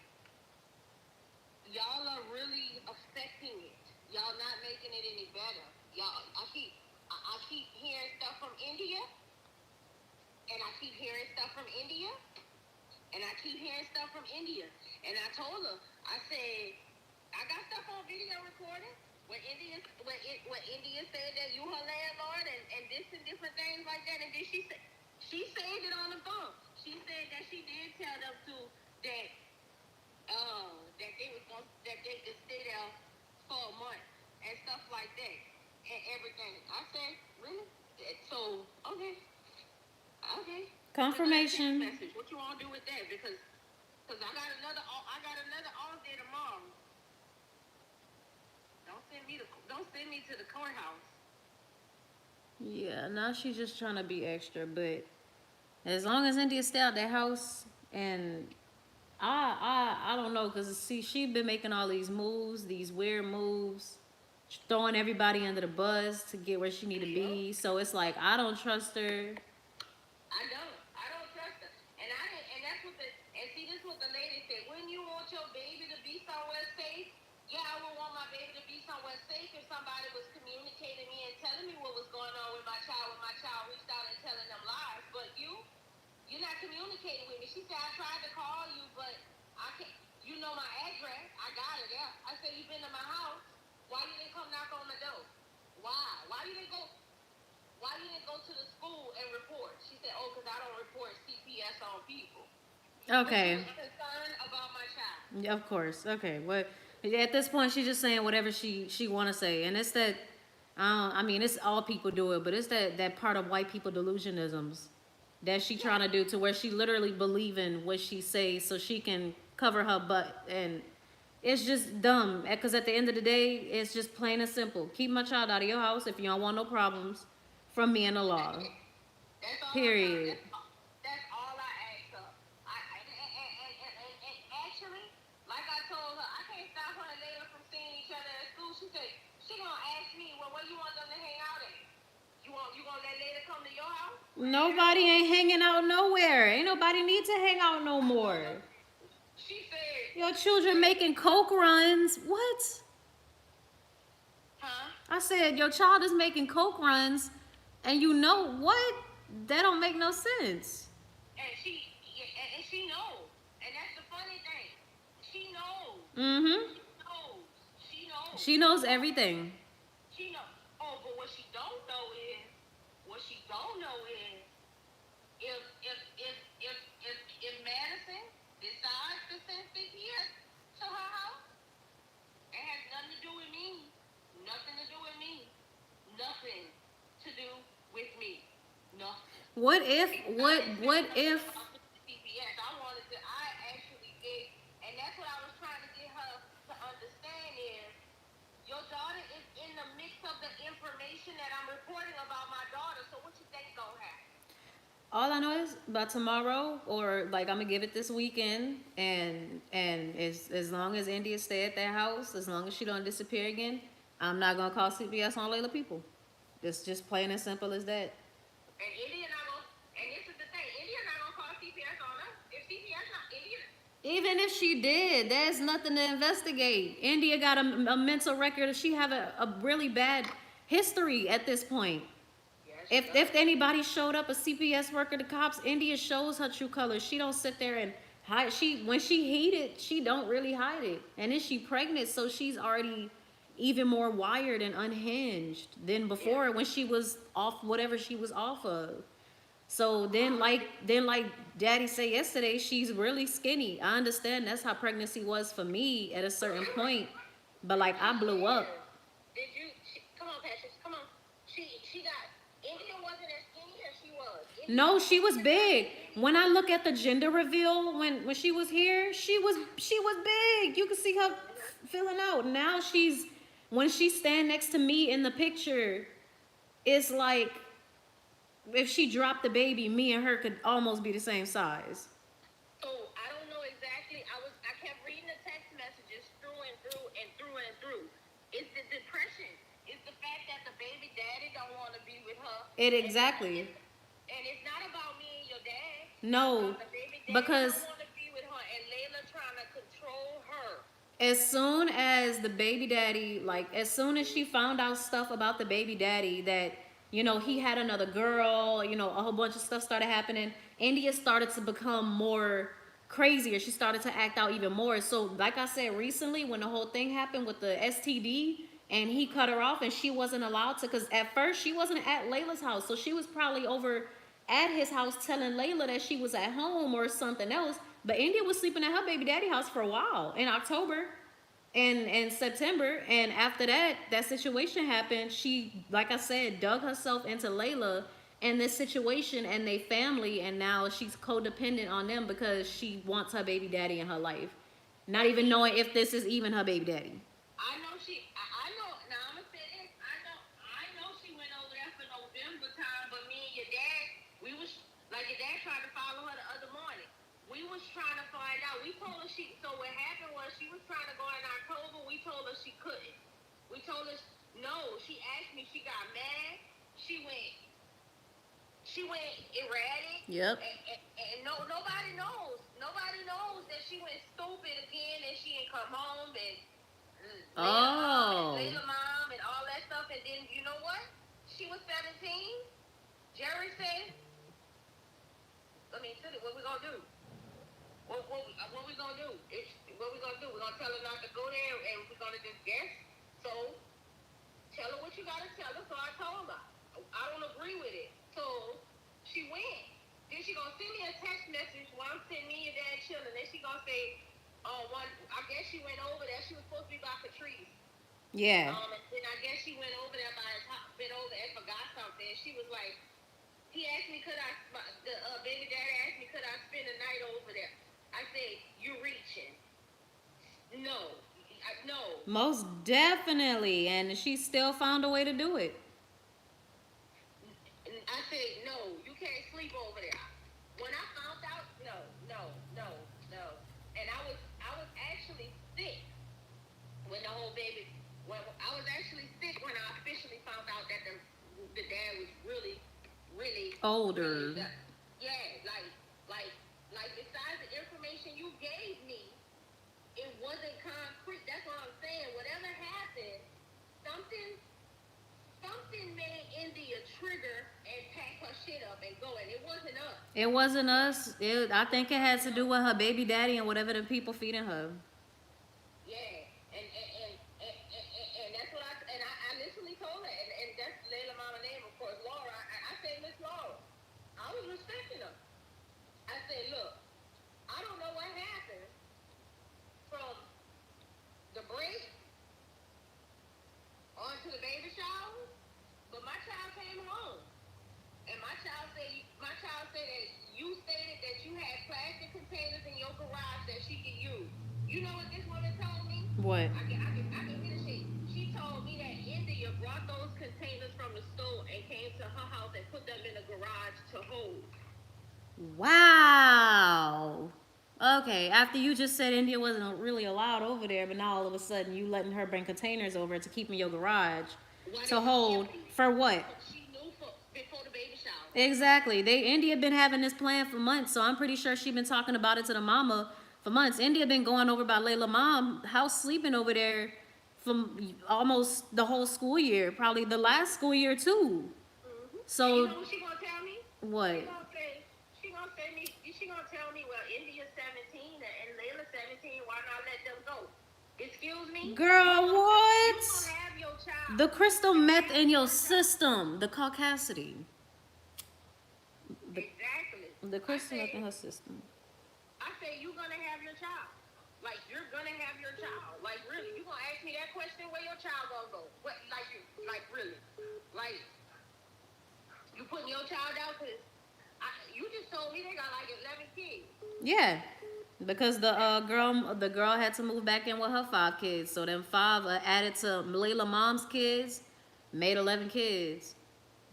y'all are really affecting it. Y'all not making it any better. Y'all, I keep hearing stuff from India, and I keep hearing stuff from India, and I keep hearing stuff from India. And I told her, I said, I got stuff on video recording when India said that you her landlord and this and different things like that. And then she said it on the phone. She said that she did tell them that they could stay there for a month and stuff like that and everything. I said, really? So okay. Confirmation. Message. What you want to do with that? Because I got another all day tomorrow. Don't send me to the courthouse. Yeah, now she's just trying to be extra, but as long as India stay out that house, and I don't know, cause see, she been making all these moves, these weird moves, throwing everybody under the bus to get where she need to be. So it's like I don't trust her. I don't trust her, and that's what see, this is what the lady said. When you want your baby to be somewhere safe, yeah, I would want my baby to be somewhere safe if somebody was communicating me and telling me what was going on with my child when my child reached out and telling them lies. But you're not communicating with me. She said, I tried to call you, but I can't. You know my address. I got it. Yeah. I said, you been to my house. Why you didn't come knock on the door? Why? Why you didn't go? Why you didn't go to the school and report? She said, oh, because I don't report CPS on people. Okay. She was concerned about my child. Of course. Okay. Well, at this point, she's just saying whatever she want to say, and it's that. I mean, it's all people do it, but it's that part of white people delusionisms that she trying to do to where she literally believe in what she says so she can cover her butt, and it's just dumb. Because at the end of the day, it's just plain and simple. Keep my child out of your house if you don't want no problems from me and the law. That's all. Period. That's all I asked her. And actually, like I told her, I can't stop her and Layla from seeing each other at school. She said she gonna ask me, well, where you want them to hang out at? You gonna let Layla come to your house? Nobody ain't hanging out nowhere. Ain't nobody need to hang out no more. She said, Your children making coke runs. What? huh? I said your child is making coke runs, and you know what? That don't make no sense. And she knows. And that's the funny thing. She knows. Mm-hmm. She knows. She knows everything. She knows. Oh, but what she don't know is if Madison decides to send CPS to her house, it has nothing to do with me. Nothing to do with me. Nothing to do with me. Nothing. What if? CPS. I actually did, and that's what I was trying to get her to understand is your daughter is in the mix of the information that I'm reporting about my daughter. So what you think gonna happen? All I know is by tomorrow, or like I'm gonna give it this weekend, and as long as India stay at that house, as long as she don't disappear again, I'm not gonna call CPS on Layla people. It's just plain and simple as that. And India not gonna. And this is the thing. India not gonna call CPS on us. If CPS not India. Even if she did, there's nothing to investigate. India got a mental record. She have a really bad history at this point. If anybody showed up, a CPS worker, the cops, India shows her true colors. She don't sit there and hide. When she heated, she don't really hide it. And then she pregnant, so she's already even more wired and unhinged than before when she was off whatever she was off of. So then like Daddy said yesterday, she's really skinny. I understand that's how pregnancy was for me at a certain point, but like I blew up. Did you? Come on, Patches. Come on. She got. India wasn't as skinny as she was. No, she was big. When I look at the gender reveal when she was here, she was big. You could see her filling out. Now when she stand next to me in the picture, it's like if she dropped the baby, me and her could almost be the same size. So I don't know exactly. I kept reading the text messages through and through and through and through. It's the depression. It's the fact that the baby daddy don't want to be with her. Exactly. And it's not about me and your dad. No, The baby daddy because don't want to be with her, and Layla trying to control her. as soon as the baby daddy, as soon as she found out stuff about the baby daddy that, he had another girl, a whole bunch of stuff started happening, India started to become more crazier. She started to act out even more. So, like I said, recently when the whole thing happened with the STD and he cut her off and she wasn't allowed to, because at first she wasn't at Layla's house. So she was probably over at his house telling Layla that she was at home or something else. But India was sleeping at her baby daddy house for a while in October and September. And after that situation happened, she, like I said, dug herself into Layla and this situation and their family. And now she's codependent on them because she wants her baby daddy in her life. Not even knowing if this is even her baby daddy. I know, now I'm going to say this. I know she went over there for November time, but me and your dad, we was, like your dad tried to follow her the other morning. We was trying to find out. We told her so what happened was she was trying to go in October. We told her she couldn't. We told her, no. She asked me, she got mad. She went erratic. Yep. And nobody knows. Nobody knows that she went stupid again and she didn't come home and Layla mom and all that stuff. And then you know what? She was 17. Jerry said, what we gonna do? What we gonna do? What we gonna do? We're gonna tell her not to go there, and we're gonna just guess. So tell her what you gotta tell her. So I told her I don't agree with it. So she went. Then she gonna send me a text message while I'm sitting me and dad chilling. Then she gonna say, I guess she went over there. She was supposed to be by Patrice. Yeah. And then I guess she went over there by his house, been over and forgot something. And she was like, he asked me, the baby daddy asked me, could I spend the night over there? I said, you reaching. No. No. Most definitely. And she still found a way to do it. I said, no, you can't sleep over there. When I found out, no. And I was actually sick when when I was actually sick when I officially found out that the dad was really Older. really, yeah, like besides the information you gave me, it wasn't concrete. That's what I'm saying. Whatever happened, something made India trigger and pack her shit up and go, and it wasn't us. It wasn't us. I think it has to do with her baby daddy and whatever the people feeding her. Yeah, and that's what I literally told her, and that's Layla Mama name, of course, Laura. I said, Miss Laura, I was respecting her. I said, look, I don't know what happened from the break on to the baby shower, but my child came home, and my child said that you stated that you had plastic containers in your garage that she could use. You know what this woman told me? What? I can finish it. She told me that India brought those containers from the store and came to her house and put them in the garage to hold. Wow. Okay, after you just said India wasn't really allowed over there, but now all of a sudden you letting her bring containers over to keep in your garage to hold for what? She knew before the baby shower. Exactly. India been having this plan for months, so I'm pretty sure she been talking about it to the mama for months. India been going over by Layla mom house, sleeping over there from almost the whole school year, probably the last school year too. Mm-hmm. So you know what she gonna tell me? what? She gonna tell me, well, India's 17 and Layla's 17. Why not let them go? Excuse me? Girl, what? You gonna have your child. The crystal meth in your system, the caucasity. Exactly. The crystal meth in her system. I say you're gonna have your child. Like, you're gonna have your child. Like, really, you gonna ask me that question? Where your child gonna go? What? Like really? Like, you putting your child out? Cause you just told me they got like 11 kids. Yeah, because the girl had to move back in with her 5 kids, so then 5 added to Layla mom's kids, made 11 kids.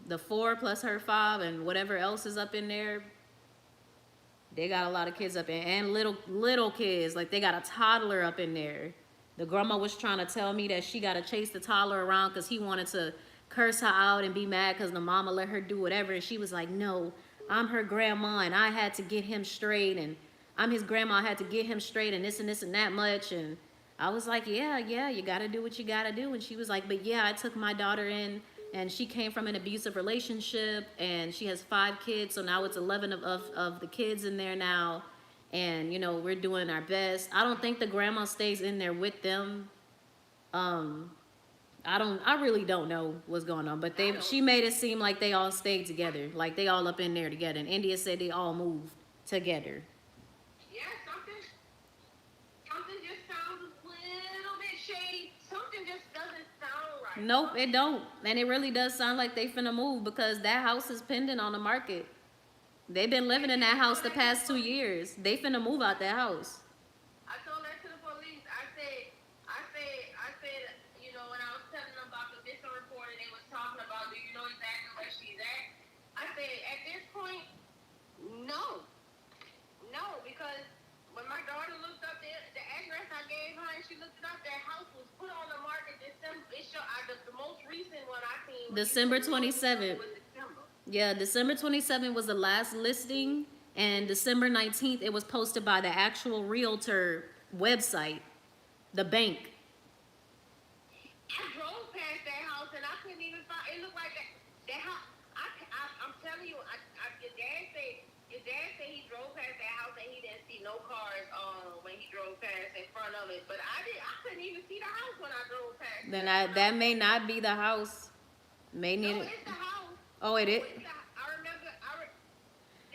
The 4 plus her 5 and whatever else is up in there, they got a lot of kids up in, and little kids, like they got a toddler up in there. The grandma was trying to tell me that she got to chase the toddler around because he wanted to curse her out and be mad because the mama let her do whatever, and she was like, no, I'm her grandma and I had to get him straight, and I'm his grandma, I had to get him straight, and this and that much. And I was like, yeah, you got to do what you got to do. And she was like, but yeah, I took my daughter in, and she came from an abusive relationship, and she has 5 kids, so now it's 11 of the kids in there now, and, you know, we're doing our best. I don't think the grandma stays in there with them. I really don't know what's going on, but she made it seem like they all stayed together, like they all up in there together, and India said they all moved together. Yeah, something just sounds a little bit shady. Something just doesn't sound right. Nope, it don't. And it really does sound like they finna move because that house is pending on the market. They've been living in that house the past 2 years. They finna move out that house. I told that to the police. I said, you know, when I was telling them about the missing report and they was talking about, do you know exactly where she's at? I said, at this point, no, because when my daughter looked up the address I gave her and she looked it up, that house was put on the market December. The most recent one I seen. December 27th. Was December. Yeah, December 27th was the last listing, and December 19th it was posted by the actual realtor website, the bank. I drove past that house and I couldn't even find. It looked like that house. I'm telling you, your dad said he drove past that house and he didn't see no cars house when I drove past. Then that may not be the house. May need No, it. it's the house. Oh, it is. It's the, I remember.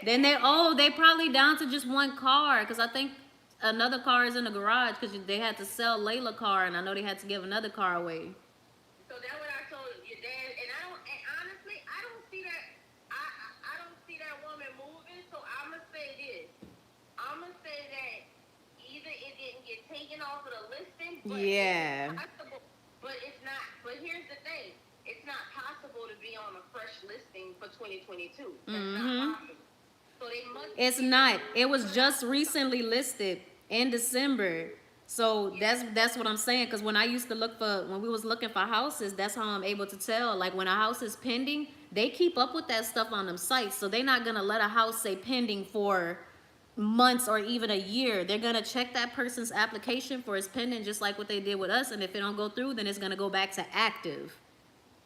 Then they probably down to just one car, because I think another car is in the garage, because they had to sell Layla car, and I know they had to give another car away. So that's what I told your dad, and honestly, I don't see that. I don't see that woman moving. So I'ma say this. I'ma say that either it didn't get taken off of the listing, but Yeah. it's possible. But it's not. But here's the thing. It's not possible to be on a fresh listing for 2022. That's not possible. So they must. It's not. It was just recently listed in December. So that's what I'm saying. Because when we was looking for houses, that's how I'm able to tell. Like when a house is pending, they keep up with that stuff on them sites. So they're not gonna let a house say pending for months or even a year. They're gonna check that person's application for its pending, just like what they did with us. And if it don't go through, then it's gonna go back to active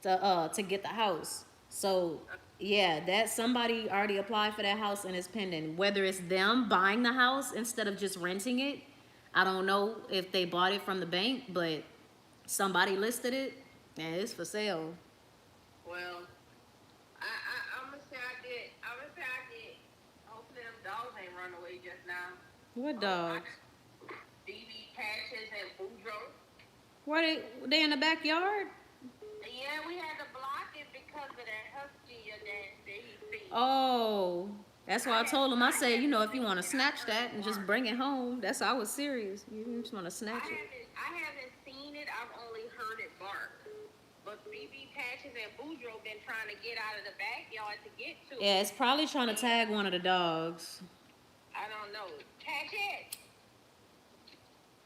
to get the house. So yeah, that somebody already applied for that house and it's pending. Whether it's them buying the house instead of just renting it, I don't know if they bought it from the bank, but somebody listed it and it's for sale. Well, I'm gonna say I did. Hopefully them dogs ain't run away just now. What dogs? BB Patches and Boudreaux. Where they in the backyard? Yeah, we had to block it because of that husky that he feeds. Oh, that's why I told him. I said, if you want to snatch that and just bring it home, that's I was serious. You just want to snatch it. I haven't seen it. I've only heard it bark. But BB Patches and Boudreaux been trying to get out of the backyard to get to it. Yeah, it's probably trying to tag one of the dogs. I don't know. Catch it.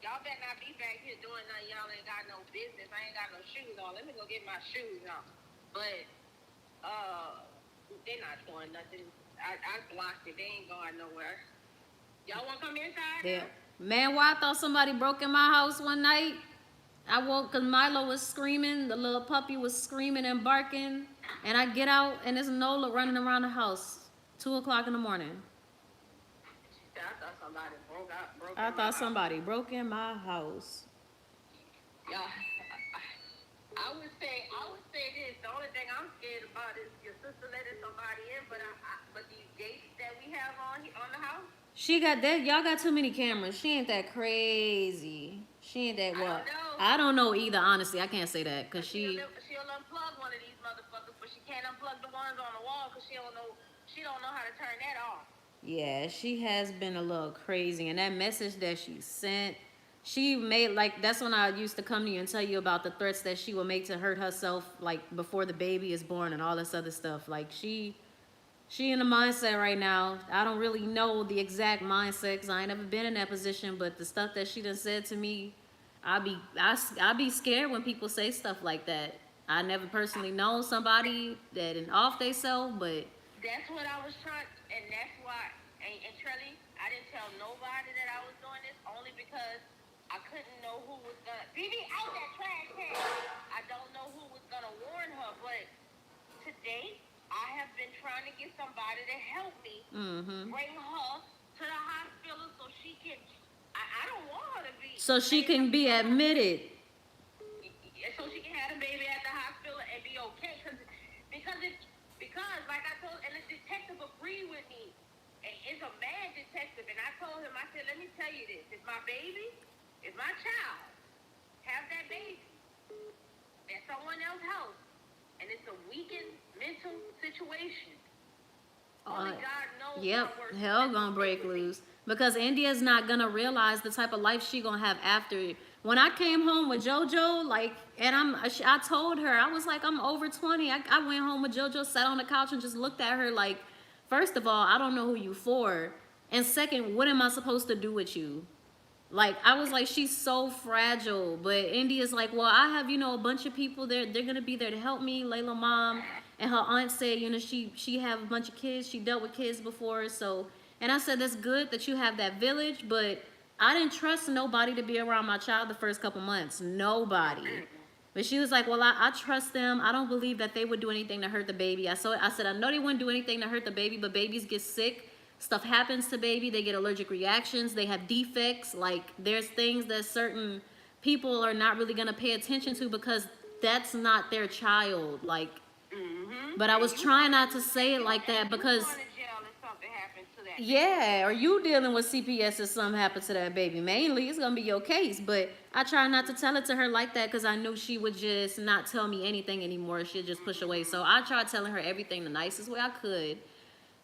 Y'all better not be back here doing nothing. Y'all ain't got no business. I ain't got no shoes on. Let me go get my shoes on. But, they're not doing nothing. I blocked it. They ain't going nowhere. Y'all want to come inside? Yeah. Man, why I thought somebody broke in my house one night. I woke because Milo was screaming. The little puppy was screaming and barking. And I get out and there's Nola running around the house. 2 o'clock in the morning. I thought somebody broke I thought somebody broke in my house. Yeah. I would say this. The only thing I'm scared about is your sister letting somebody in, but these gates that we have on the house. She got that. Y'all got too many cameras. She ain't that crazy. She ain't that what? I don't know either. Honestly, I can't say that because she'll unplug one of these motherfuckers, but she can't unplug the ones on the wall because she don't know how to turn that off. Yeah, she has been a little crazy, and that message that she sent, she made that's when I used to come to you and tell you about the threats that she will make to hurt herself, like before the baby is born and all this other stuff. Like she in a mindset right now. I don't really know the exact mindset because I ain't never been in that position, but the stuff that she done said to me, I be scared when people say stuff like that. I never personally known somebody that off they self, but that's what I was trying, and that's why. And Trelly, I didn't tell nobody that I was doing this only because I couldn't know who was gonna. BB out that trash can. I don't know who was gonna warn her, but today I have been trying to get somebody to help me bring her to the hospital so she can. I don't want her to be. So she can be admitted. So she can have a baby at the hospital and be okay. Because like I told, and the detective agreed with me. And it's a mad detective, and I told him, I said, let me tell you this. If my baby, if my child have that baby at someone else's house, and it's a weakened mental situation, only God knows. Yep, hell gonna break loose. Because India's not gonna realize the type of life she gonna have after. When I came home with JoJo, and I told her, I was like, I'm over 20. I went home with JoJo, sat on the couch, and just looked at her like, first of all, I don't know who you for. And second, what am I supposed to do with you? I was like, she's so fragile. But India's like, well, I have, a bunch of people there. They're going to be there to help me. Layla mom and her aunt said, she have a bunch of kids. She dealt with kids before. So, and I said, that's good that you have that village. But I didn't trust nobody to be around my child the first couple months. Nobody. But she was like, well, I trust them. I don't believe that they would do anything to hurt the baby. I said, I know they wouldn't do anything to hurt the baby, but babies get sick. Stuff happens to baby. They get allergic reactions. They have defects. There's things that certain people are not really gonna pay attention to because that's not their child. Like, but I was trying not to say it like that because, Going to jail if something happens to that. yeah, or you dealing with CPS if something happened to that baby. Mainly, it's gonna be your case. But I try not to tell it to her like that because I knew she would just not tell me anything anymore. She'd just push away. So I tried telling her everything the nicest way I could.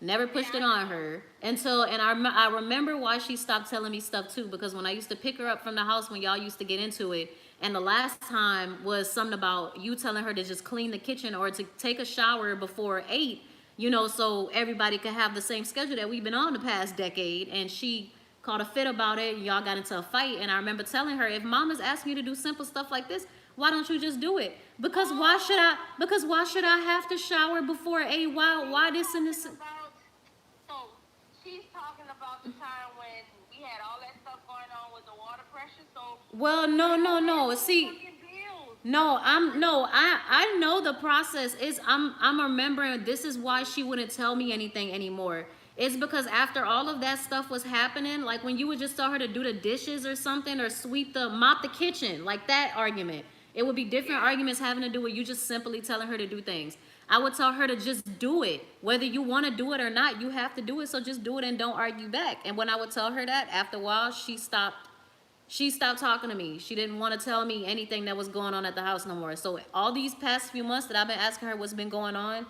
Never pushed it on her. And I remember why she stopped telling me stuff too, because when I used to pick her up from the house when y'all used to get into it, and the last time was something about you telling her to just clean the kitchen or to take a shower before 8, you know, so everybody could have the same schedule that we've been on the past decade. And she caught a fit about it. Y'all got into a fight. And I remember telling her, if mama's asking you to do simple stuff like this, why don't you just do it? Because why should I have to shower before 8? Why this and this? So she's talking about the time when we had all that stuff going on with the water pressure. So Well, no. See, I know the process is I'm remembering this is why she wouldn't tell me anything anymore. It's because after all of that stuff was happening, like when you would just tell her to do the dishes or something or mop the kitchen, like that argument. It would be different arguments having to do with you just simply telling her to do things. I would tell her to just do it. Whether you want to do it or not, you have to do it. So just do it and don't argue back. And when I would tell her that, after a while, she stopped talking to me. She didn't want to tell me anything that was going on at the house no more. So all these past few months that I've been asking her what's been going on,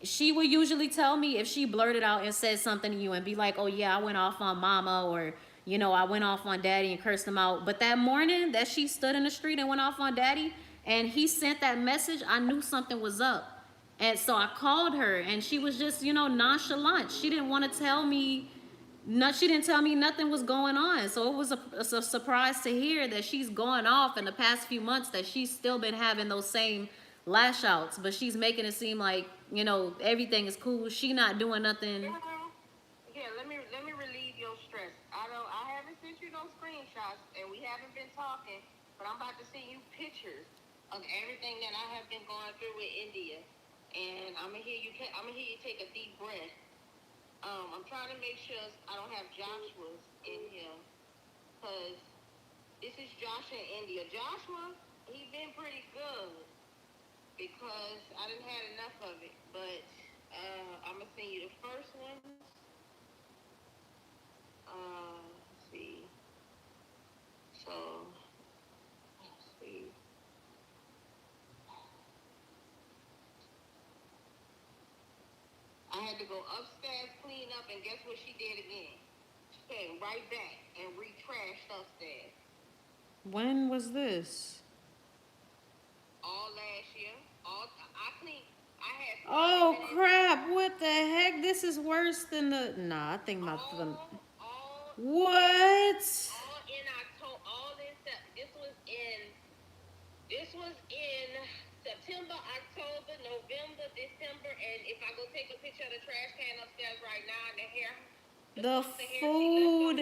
she would usually tell me if she blurted out and said something to you and be like, oh yeah, I went off on mama, or, you know, I went off on daddy and cursed him out. But that morning that she stood in the street and went off on daddy and he sent that message, I knew something was up. And so I called her and she was just, you know, nonchalant. She didn't want to tell me. She didn't tell me nothing was going on. So it was a surprise to hear that she's going off in the past few months, that she's still been having those same lash outs, but she's making it seem like, you know, everything is cool. She not doing nothing. Yeah, let me relieve your stress. I haven't sent you no screenshots and we haven't been talking, but I'm about to send you pictures of everything that I have been going through with India. And I'm gonna hear you take a deep breath. I'm trying to make sure I don't have Joshua's in here, because this is Joshua and India. Joshua, he been pretty good because I didn't have enough of it, but I'm gonna send you the first ones. Let's see. So, let's see. I had to go upstairs, clean up, and guess what she did again? She came right back and re-trashed upstairs. When was this? All last year. I cleaned. I had. Oh crap! What the heck? This is worse than the. Nah, I think my. All What? All in October. All in September. This was in September, October, November, December, and if I go take a picture of the trash can upstairs right now, and the hair. The food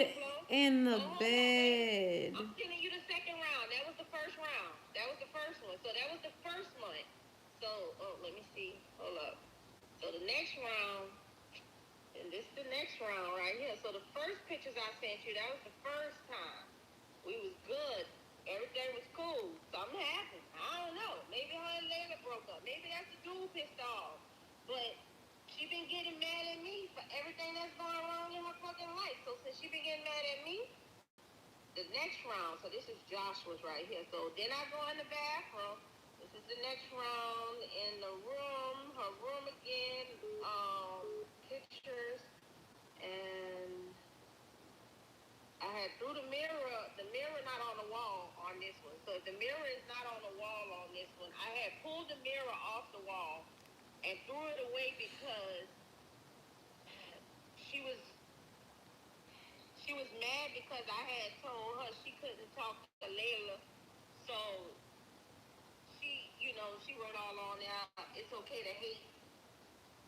in the bed. I'm giving you the second round. That was the first round. That was the first one. So that was the first month. So, let me see. Hold up. So the next round, and this is the next round right here. So the first pictures I sent you, that was the first time. We was good. Everything was cool. Something happened. I don't know. Maybe her and Layla broke up. Maybe that's the dude pissed off. But she been getting mad at me for everything that's going wrong in her fucking life. So since she been getting mad at me, the next round, so this is Joshua's right here. So then I go in the bathroom. This is the next round in the room, her room again, pictures, and I had threw the mirror not on the wall on this one. So if the mirror is not on the wall on this one, I had pulled the mirror off the wall and threw it away because she was mad because I had told her she couldn't talk to Layla. So she wrote all on there, it's okay to hate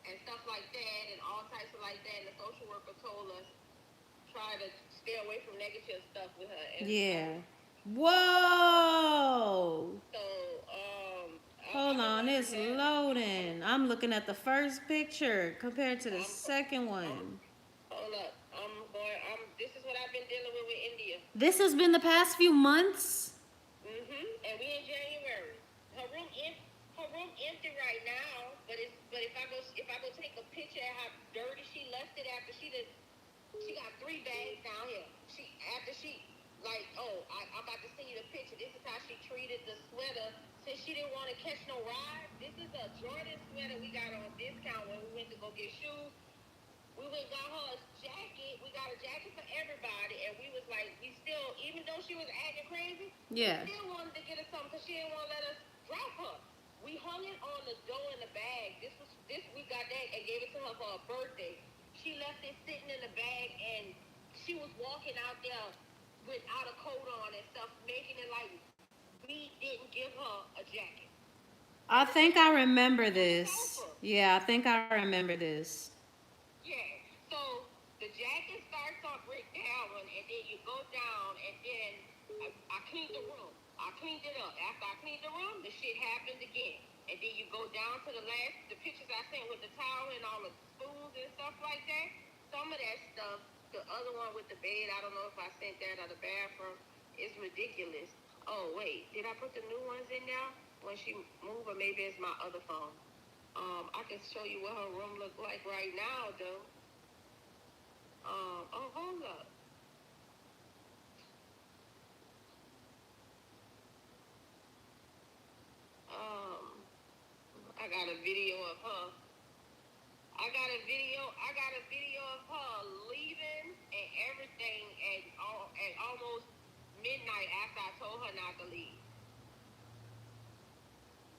and stuff like that and all types of like that. And the social worker told us try to stay away from negative stuff with her. And Yeah. Whoa. So, Hold on, it's loading. I'm looking at the first picture compared to the second one. Hold up. This is what I've been dealing with India. This has been the past few months? 3 bags down here. I'm about to send you the picture. This is how she treated the sweater since she didn't want to catch no ride. This is a Jordan sweater we got on discount when we went to go get shoes. We went and got her a jacket. We got a jacket for everybody, and we was like, we still, even though she was acting crazy, Yeah. we still wanted to get her something because she didn't want to let us drop her. We hung it on the door in the bag. We got that and gave it to her for her birthday. She left it sitting in the bag, and she was walking out there without a coat on and stuff, making it like we didn't give her a jacket. I think I remember this. Yeah, I think I remember this. Yeah. So the jacket starts off right down, and then you go down, and then I cleaned the room. I cleaned it up. After I cleaned the room, the shit happened again. And then you go down to the pictures I sent with the towel and all the spoons and stuff like that. Some of that stuff, the other one with the bed, I don't know if I sent that or the bathroom, is ridiculous. Oh, wait, did I put the new ones in there when she moved, or maybe it's my other phone? I can show you what her room look like right now, though. Hold up. I got a video of her. I got a video of her leaving and everything at almost midnight after I told her not to leave.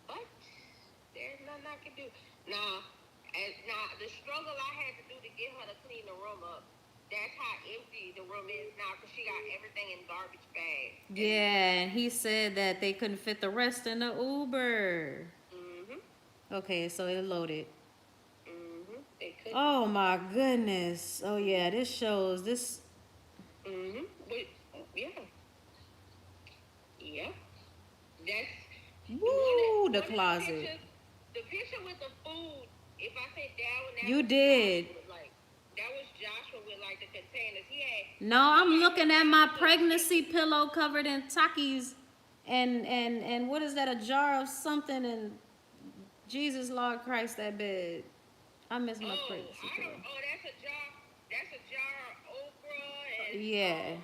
But there's nothing I can do. Now, the struggle I had to do to get her to clean the room up. That's how empty the room is now because she got everything in garbage bags. Yeah, and he said that they couldn't fit the rest in the Uber. Okay, so it loaded. They couldn't. Oh my goodness. Oh yeah, this shows this. But, yeah. Yeah. That's Woo, the one of closet. The picture with the food, if I say that one, You did. That was Joshua with like the containers. He had. No, I'm looking at my pregnancy pillow covered in Takis, and what is that? A jar of something and Jesus Lord Christ that bed. I miss my pregnancy pillow. That's a jar. That's a jar of okra and. Yeah.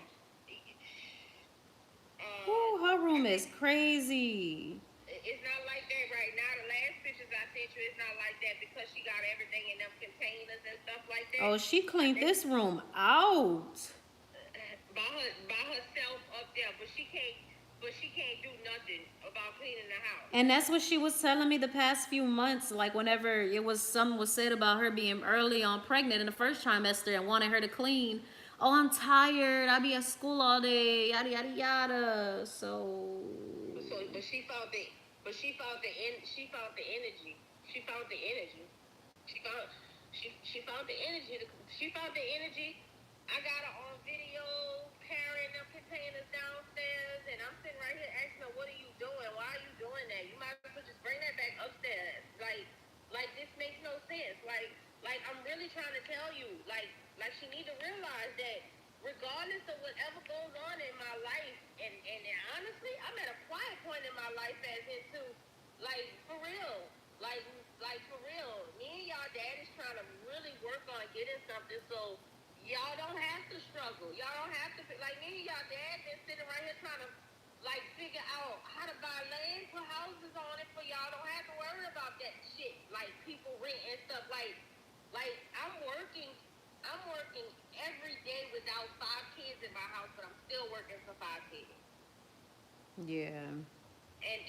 Ooh, her room is crazy. It's not like that right now. The last pictures I sent you, it's not like that because she got everything in them containers and stuff like that. Oh, she cleaned this room out. By herself up there, but she can't do nothing about cleaning the house. And that's what she was telling me the past few months. Like whenever something was said about her being early on pregnant in the first trimester and wanting her to clean. Oh, I'm tired. I be at school all day. Yada yada yada. But she found the energy. She found the energy. She found the energy. She found the energy. I got her on video carrying them containers downstairs, and I'm sitting right here asking her, "What are you doing? Why are you doing that? You might as well just bring that back upstairs. Like this makes no sense. Like I'm really trying to tell you, like she need to realize that regardless of whatever goes on in my life, and honestly, I'm at a quiet point in my life as into, like, for real, like for real, me and y'all dad is trying to really work on getting something so y'all don't have to struggle. Y'all don't have to, like, me and y'all dad been sitting right here trying to, like, figure out how to buy land, put houses on it for y'all don't have to worry about that shit, like people rent and stuff, like I'm working every day without 5 kids in my house, but I'm still working for 5 kids. Yeah. And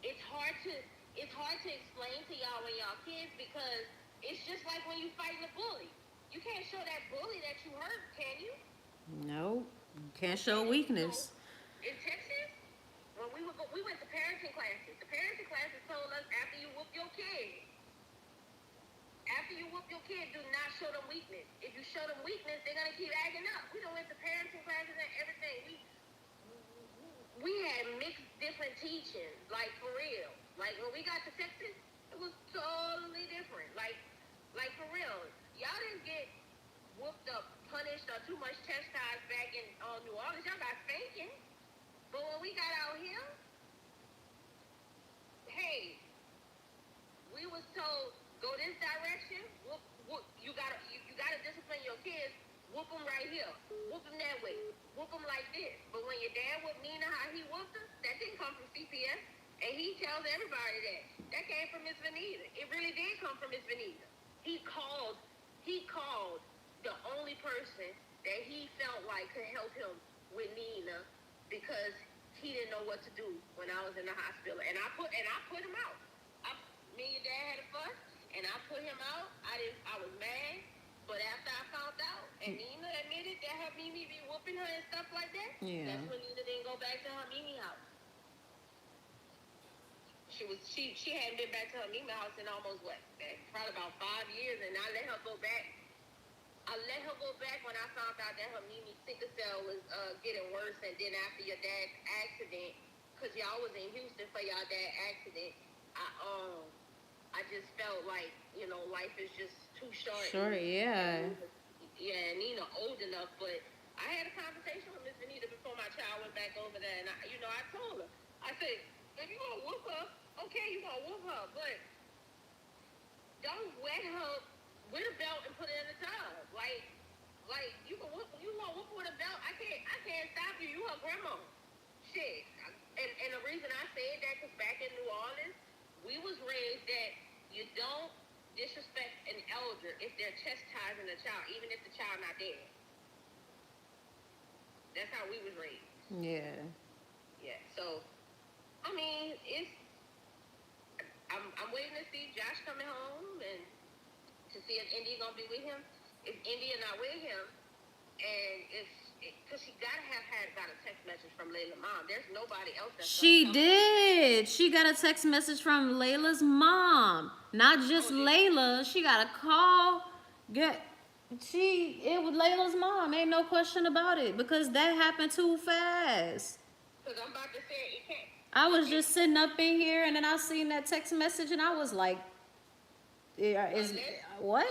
it's hard to explain to y'all when y'all kids because it's just like when you fighting a bully. You can't show that bully that you hurt, can you? No, you can't show weakness. So, in Texas, when we went to parenting classes. The parenting classes told us after you whoop your kid, do not show them weakness. If you show them weakness, they're gonna keep acting up. We done went to parenting classes and everything. We had mixed different teachings, like for real. Like when we got to Texas, it was totally different. Like for real. Y'all didn't get whooped up, punished, or too much chastised back in New Orleans. Y'all got spanking. But when we got out here, hey, we was told go this direction. You gotta discipline your kids. whoop him right here, whoop him that way, whoop him like this. But when your dad whooped Nina how he whooped her, that didn't come from CPS. And he tells everybody that. That came from Miss Vanita. It really did come from Miss Vanita. He called the only person that he felt like could help him with Nina because he didn't know what to do when I was in the hospital. And I put him out. Me and your dad had a fuss, and I put him out. I was mad, but after I found out, and Nina admitted that her Mimi be whooping her and stuff like that, Yeah. that's when Nina didn't go back to her Mimi house. She hadn't been back to her Mimi house in almost probably about 5 years, and I let her go back. I let her go back when I found out that her Mimi sickle cell was getting worse, and then after your dad's accident, because y'all was in Houston for y'all dad's accident, I just felt like, you know, life is just too short. Sure, yeah. Yeah, Nina old enough, but I had a conversation with Miss Vanita before my child went back over there, and I told her, I said, if you gonna whoop her, okay, you gonna whoop her, but don't wet her with a belt and put her in the tub. Like you gonna whoop her with a belt. I can't stop you. You her grandma. Shit. And the reason I said that, because back in New Orleans, we was raised that you don't disrespect an elder if they're chastising a child, even if the child not dead. That's how we was raised. Yeah. Yeah. So, I mean, I'm waiting to see Josh coming home and to see if India gonna be with him. If India not with him, and because she got a text message from Layla's mom. There's nobody else that's She did. She got a text message from Layla's mom. Not just Layla. She got a call. It was Layla's mom. Ain't no question about it. Because that happened too fast. Because I'm about to say it can't. I was just sitting up in here and then I seen that text message and I was like, what?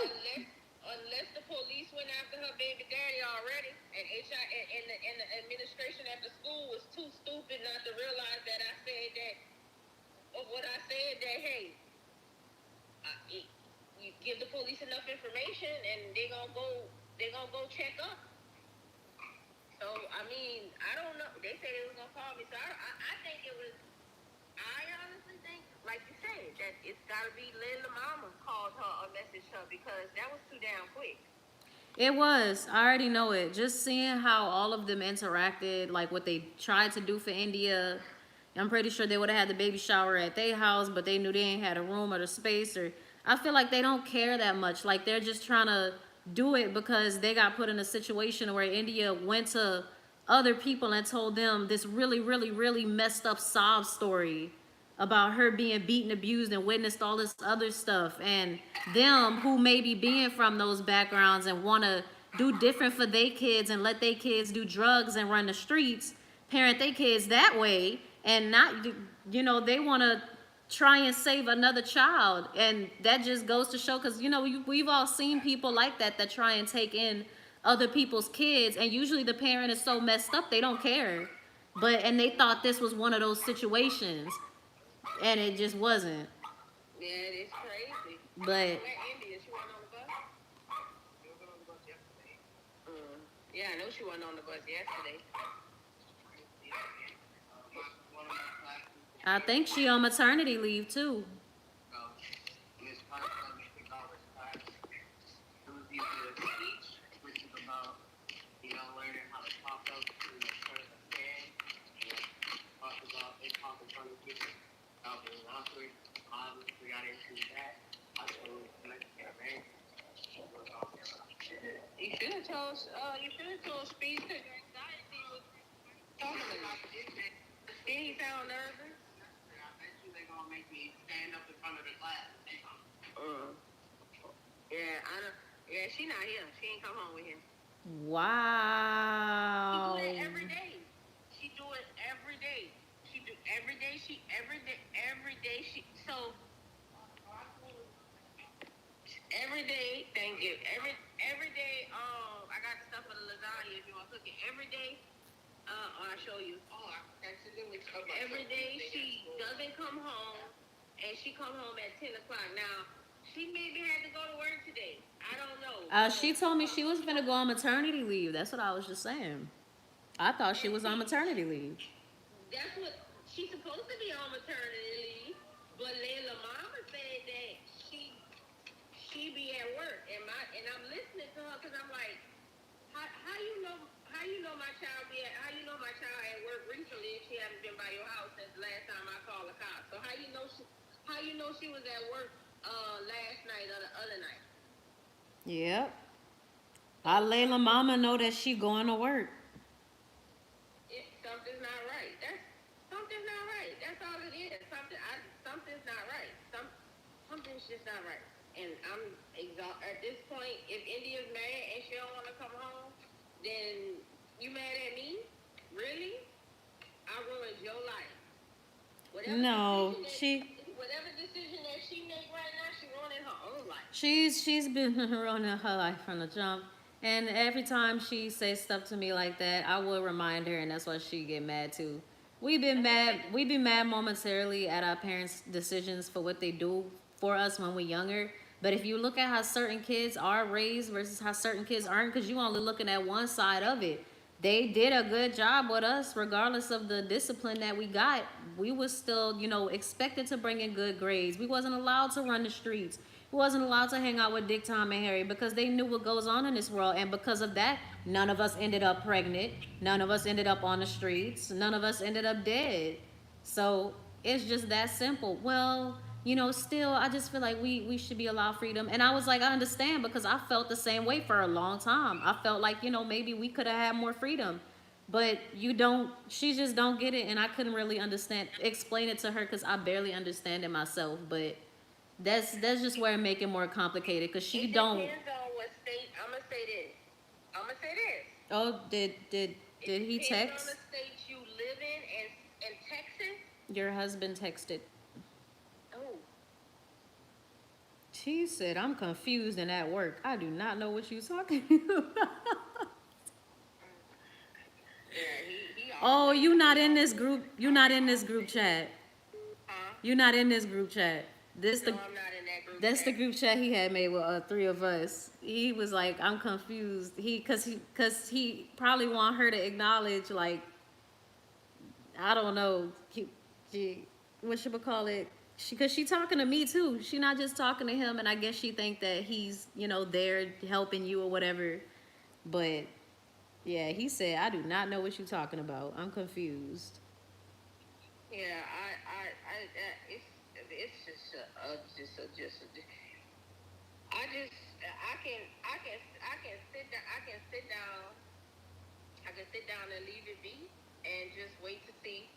Unless the police went after her baby daddy already, and the administration at the school was too stupid not to realize that I said that, of what I said, that hey, you give the police enough information and they're gonna go check up. So I mean, I don't know. They said they was gonna call me, so I think it was. I honestly think, like you said, that it's gotta be Layla mama called her or messaged her, because that was too damn quick. It was. I already know it. Just seeing how all of them interacted, like what they tried to do for India. I'm pretty sure they would have had the baby shower at their house, but they knew they ain't had a room or the space. Or I feel like they don't care that much. Like they're just trying to do it because they got put in a situation where India went to other people and told them this really, really, really messed up sob story about her being beaten, abused, and witnessed all this other stuff. And them who may be being from those backgrounds and want to do different for their kids and let their kids do drugs and run the streets, parent their kids that way, and not, you know, they want to try and save another child. And that just goes to show, because, you know, we've all seen people like that try and take in other people's kids, and usually the parent is so messed up they don't care. And they thought this was one of those situations, and it just wasn't. Yeah, it's crazy. But Where India? She wasn't on the bus? She was on the bus yesterday. Yeah, I know she wasn't on the bus yesterday. One of my classes. I think she on maternity leave too. Miss Park, Mr. College class. It was either a speech, which is about, you know, learning how to talk up to a certain stand. They talk in front of people. That was awkward. We got into that. I told her, You should have told Speed, because your anxiety was talking about it. Then he sound nervous. I bet you they're gonna make me stand up in front of the class. Yeah, I know. Yeah, she not here. She ain't come home with him. Wow. She do it every day. She do it every day. She do every day. So every day. Thank you. Every day. I got the stuff for the lasagna if you want to cook it. Every day. I'll show you. Every day she doesn't come home, and she come home at 10 o'clock. Now, She maybe had to go to work today. I don't know. She told me she was gonna go on maternity leave. That's what I was just saying. I thought she And was on see, maternity leave. that's what she's supposed to be on maternity leave. But Layla mama said that she be at work, and I'm listening to her because I'm like, how you know my child be at, how you know my child at work recently if she haven't been by your house since the last time I called the cops? So how you know she was at work last night or the other night? Yep. I Layla mama know that she going to work. Something's not right. Something's not right. That's all it is. Something's not right. Something's just not right. And I'm exhausted at this point. If India's mad and she don't want to come home, then you mad at me? Really? I ruined your life. No, Whatever decision that she make right now, she ruining her own life. she's been ruining her life from the jump. And every time she says stuff to me like that, I will remind her, and that's why she get mad too. We been mad. We be mad momentarily at our parents' decisions for what they do for us when we're younger. But if you look at how certain kids are raised versus how certain kids aren't, because you only looking at one side of it, they did a good job with us, regardless of the discipline that we got. We was still, expected to bring in good grades. We wasn't allowed to run the streets. We wasn't allowed to hang out with Dick, Tom, and Harry because they knew what goes on in this world. And because of that, none of us ended up pregnant. None of us ended up on the streets. None of us ended up dead. So it's just that simple. Well, still, I just feel like we should be allowed freedom. And I was like, I understand because I felt the same way for a long time. I felt like, maybe we could have had more freedom. But she just don't get it. And I couldn't really explain it to her because I barely understand it myself. But that's just where it make it more complicated because she don't. It depends on what state. I'm gonna say this. Oh, did he Depends text? on the state you live in Texas. Your husband texted. Oh, She said, I'm confused and at work. I do not know what you're talking about. yeah, he Oh, you not in this group. You not in this group chat. Huh? You not in this group chat. This No, the I'm not in that group. That's the chat. group chat he had made with three of us. He was like, I'm confused. Cause he probably want her to acknowledge, like, I don't know, what should we call it? Cause she talking to me too. She not just talking to him, and I guess she think that he's there helping you or whatever. But yeah, he said, I do not know what you're talking about. I'm confused. Yeah, it's just I can sit down and leave it be and just wait to see.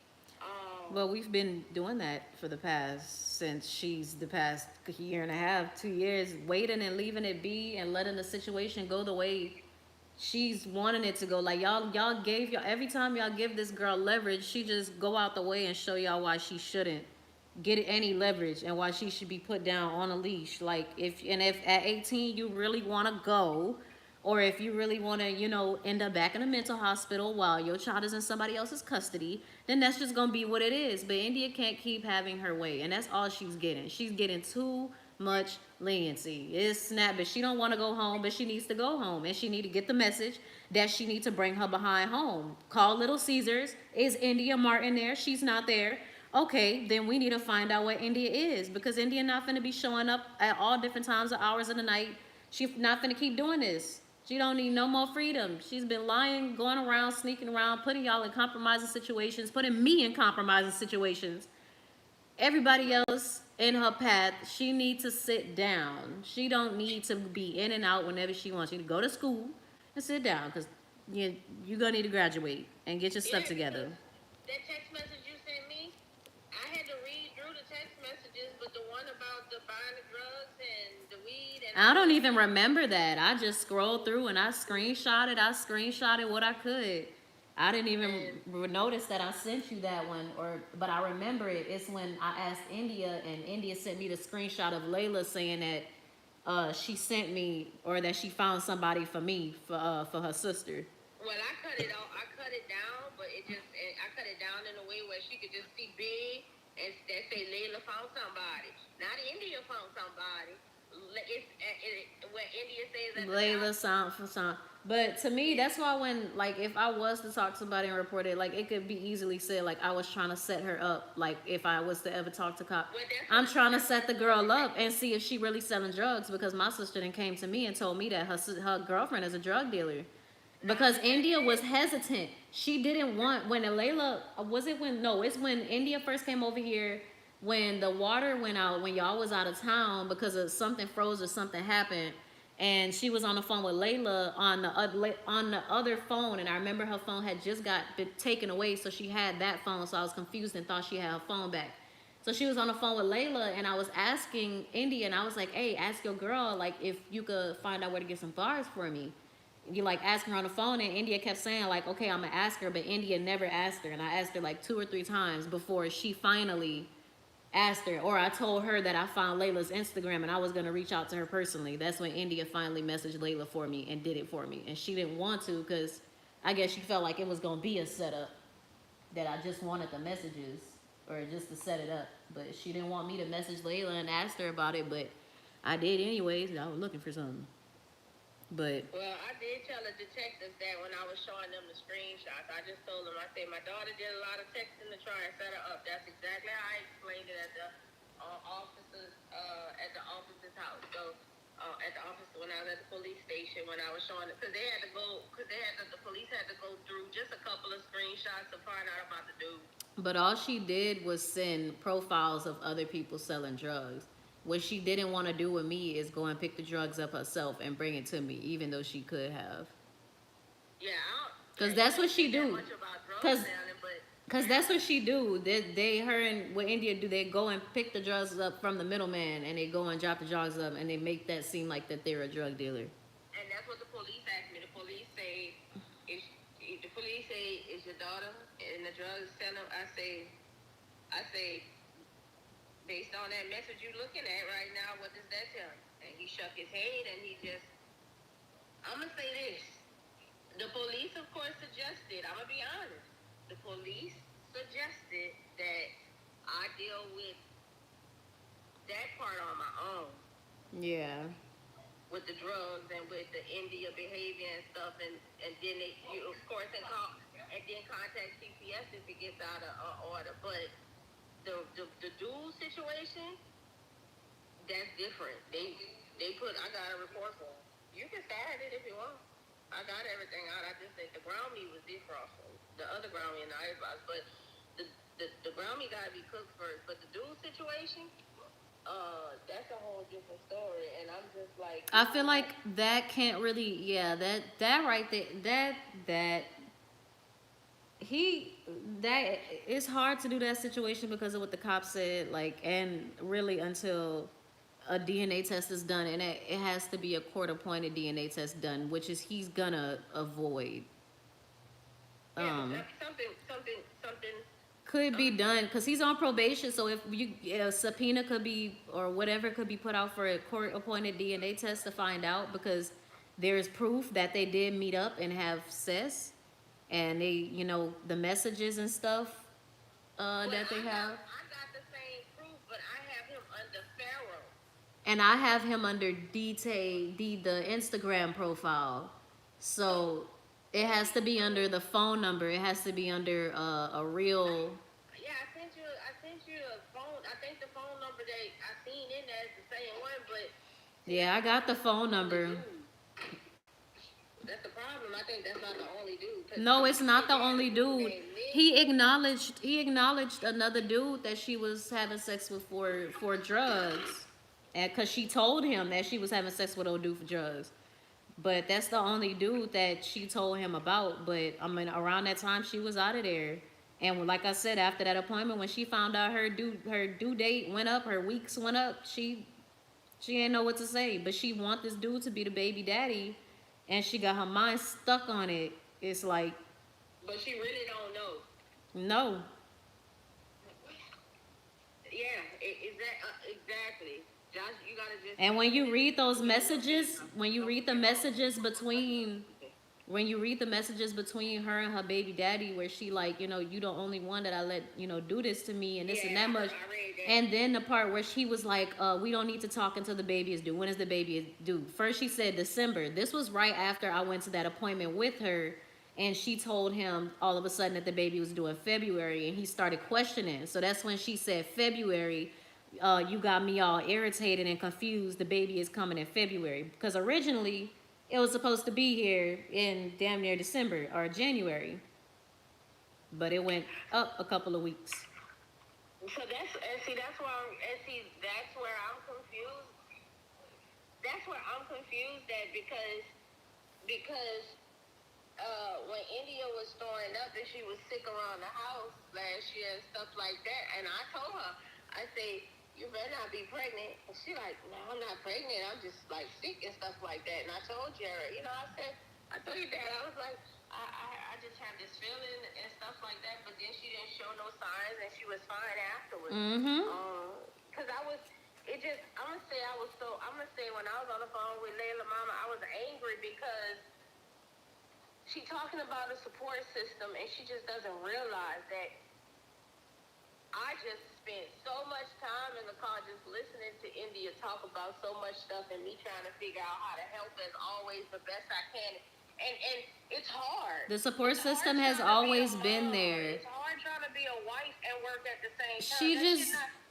Well, we've been doing that for the past the past year and a half, 2 years, waiting and leaving it be and letting the situation go the way she's wanting it to go. Like every time y'all give this girl leverage, she just go out the way and show y'all why she shouldn't get any leverage and why she should be put down on a leash. Like if at 18 you really want to go, or if you really want to, end up back in a mental hospital while your child is in somebody else's custody, then that's just going to be what it is. But India can't keep having her way, and that's all she's getting. She's getting too much leniency. It's snap, but she don't want to go home, but she needs to go home, and she need to get the message that she needs to bring her behind home. Call Little Caesars. Is India Martin there? She's not there. Okay, then we need to find out what India is, because India not going to be showing up at all different times or hours of the night. She's not going to keep doing this. She don't need no more freedom. She's been lying, going around, sneaking around, putting y'all in compromising situations, putting me in compromising situations. Everybody else in her path, she needs to sit down. She don't need to be in and out whenever she wants. She need to go to school and sit down, because you're going to need to graduate and get your stuff together. That text message you sent me, I had to read through the text messages, but the one about the buying the drugs and the weed and I don't even remember that. I just scrolled through and I screenshotted what I could. I didn't even notice that I sent you that one, but I remember it. It's when I asked India, and India sent me the screenshot of Layla saying that she sent me, or that she found somebody for me for her sister. Well, I cut it off. I cut it down, but I cut it down in a way where she could just see big and that say Layla found somebody. Not India found somebody. What India says at the Layla top. sound for sound. But to me, that's why when like if I was to talk to somebody and report it, like it could be easily said like I was trying to set her up. Like if I was to ever talk to cop, Well, that's I'm what- trying to that's set the what- girl up and see if she really selling drugs because my sister then came to me and told me that her girlfriend is a drug dealer. Because India was hesitant. She didn't want when Layla was it when no, it's when India first came over here when the water went out when y'all was out of town because of something froze or something happened. And she was on the phone with Layla on the other phone, and I remember her phone had just been taken away, so she had that phone. So I was confused and thought she had her phone back. So she was on the phone with Layla, and I was asking India, and I was like, "Hey, ask your girl like if you could find out where to get some bars for me." You like asking her on the phone, and India kept saying like, "Okay, I'm gonna ask her," but India never asked her, and I asked her like 2 or 3 times before she finally asked her, or I told her that I found Layla's Instagram and I was gonna reach out to her personally. That's when India finally messaged Layla for me and did it for me, and she didn't want to because I guess she felt like it was gonna be a setup that I just wanted the messages or just to set it up, but she didn't want me to message Layla and ask her about it, but I did anyways. I was looking for something. But Well, I did tell the detectives that when I was showing them the screenshots. I just told them, I said, my daughter did a lot of texting to try and set her up. That's exactly how I explained it at the officer's house. So, at the office when I was at the police station when I was showing it, because the police had to go through just a couple of screenshots to find out about the dude. But all she did was send profiles of other people selling drugs. What she didn't want to do with me is go and pick the drugs up herself and bring it to me, even though she could have. Yeah, Cause that's what she do. Much about drug Cause, selling, but cause that's what she do. Her and what India do, they go and pick the drugs up from the middleman, and they go and drop the drugs up, and they make that seem like that they're a drug dealer. and that's what the police asked me. The police say, is your daughter in the drug center? I say, based on that message you're looking at right now, what does that tell you? And he shook his head and he just, I'm gonna say this. The police, of course, suggested, I'm gonna be honest, the police suggested that I deal with that part on my own. Yeah. With the drugs and with the India behavior and stuff, and then you of course and then contact CPS if it gets out of order. But the dual situation, that's different. They put, I got a report for them. You can start it if you want. I got everything out. I just think the ground meat was defrosted. The other ground meat in the icebox, but the ground meat gotta be cooked first. But the dual situation, that's a whole different story, and I'm just like, I feel like that can't really, yeah, that right there, that it's hard to do that situation because of what the cops said, like, and really until a DNA test is done, and it has to be a court-appointed DNA test done, which is he's gonna avoid. something. Could be done because he's on probation. So if a subpoena could be or whatever could be put out for a court-appointed DNA test to find out, because there's proof that they did meet up and have sex, and they, the messages and stuff that they have. I got the same proof, but I have him under Pharaoh. And I have him under the Instagram profile. So it has to be under the phone number. It has to be under a real. Yeah, I sent you a phone. I think the phone number that I seen in there is the same one, but Yeah, I got the phone number. That's the problem. I think that's not the only dude. No, it's not the only dude. He acknowledged another dude that she was having sex with for drugs, and because she told him that she was having sex with old dude for drugs. But that's the only dude that she told him about. But I mean, around that time, she was out of there. And like I said, after that appointment, when she found out her due date went up, her weeks went up, she didn't know what to say. But she want this dude to be the baby daddy, and she got her mind stuck on it. It's like, But she really don't know. no. Yeah, exactly. Josh, you gotta just. And when you read those messages, when you read the messages between when you read the messages between her and her baby daddy, where she like, you know, you the only one that I let, you know, do this to me and this and that much. I read that. And then the part where she was like, we don't need to talk until the baby is due. When is the baby due? First she said December. This was right after I went to that appointment with her, and she told him all of a sudden that the baby was due in February, and he started questioning. So that's when she said February. You got me all irritated and confused. The baby is coming in February, because originally it was supposed to be here in damn near December or January, but it went up a couple of weeks. So that's that's where I'm confused. That's where I'm confused at because when India was throwing up and she was sick around the house last year and stuff like that, and I told her, I say, you better not be pregnant. And she like, no, I'm not pregnant. I'm just like sick and stuff like that. And I told Jared, you know, I told your dad, I was like, I just have this feeling and stuff like that. But then she didn't show no signs, and she was fine afterwards. Cause I'm gonna say when I was on the phone with Layla Mama, I was angry because she talking about a support system, and she just doesn't realize that I just spent so much time in the car just listening to India talk about so much stuff, and me trying to figure out how to help as always the best I can. And it's hard. The support It's hard system trying has to be always a been mom. there. It's hard trying to be a wife and work at the same time.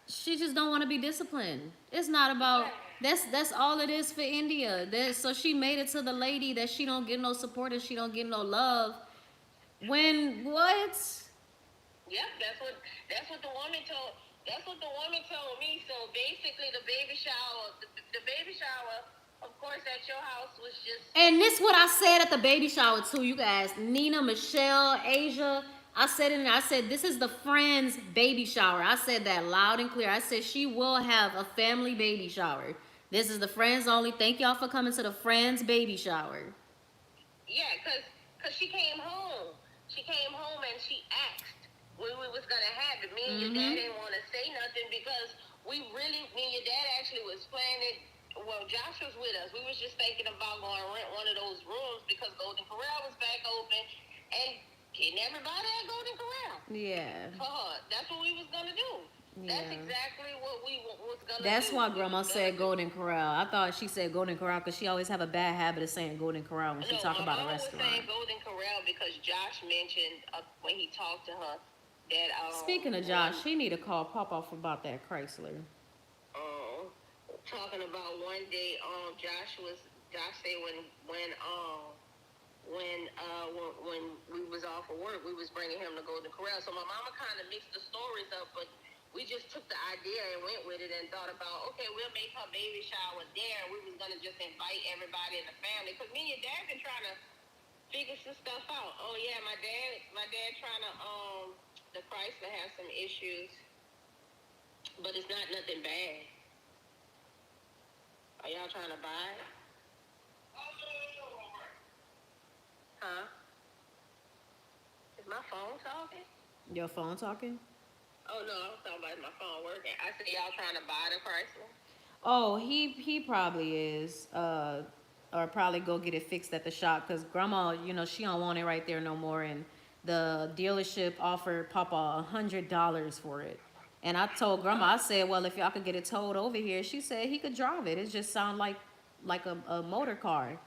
She just don't want to be disciplined. It's not about that's all it is for India. So she made it to the lady that she don't get no support and she don't get no love. When what? Yep, that's what the woman told. That's what the woman told me. So basically, the baby shower, of course, at your house was just. And this what I said at the baby shower too, you guys. Nina, Michelle, Asia. I said it. I said this is the friend's baby shower. I said that loud and clear. I said she will have a family baby shower. This is the friends only. Thank y'all for coming to the friend's baby shower. Yeah, cause she came home. She came home and she asked when we was gonna have it. Me and your dad didn't want to say nothing because me and your dad actually was planning. Well, Josh was with us. We was just thinking about going to rent one of those rooms because Golden Corral was back open and getting everybody at Golden Corral. Yeah. That's what we was gonna do. Yeah. That's exactly what we was gonna do. That's why Grandma said Golden Corral. I thought she said Golden Corral because she always have a bad habit of saying Golden Corral when she talk about a restaurant. No, I was saying Golden Corral because Josh mentioned when he talked to her that. Speaking of Josh, he need to call Papa about that Chrysler. Talking about one day, Josh said when we was off of work, we was bringing him to Golden Corral. So my mama kind of mixed the stories up, but we just took the idea and went with it and thought about, okay, we'll make her baby shower there. We was gonna just invite everybody in the family because me and your dad been trying to figure some stuff out. Oh yeah, my dad trying to the Chrysler has some issues, but it's not nothing bad. Are y'all trying to buy it? Huh? Is my phone talking? Your phone talking? Oh no, I was talking about my phone working. I said y'all trying to buy the Chrysler? Oh, he probably is. Or probably go get it fixed at the shop because Grandma, you know, she don't want it right there no more. And the dealership offered Papa $100 for it. And I told Grandma, I said, well, if y'all could get it towed over here, she said he could drive it. It just sound like a motor car.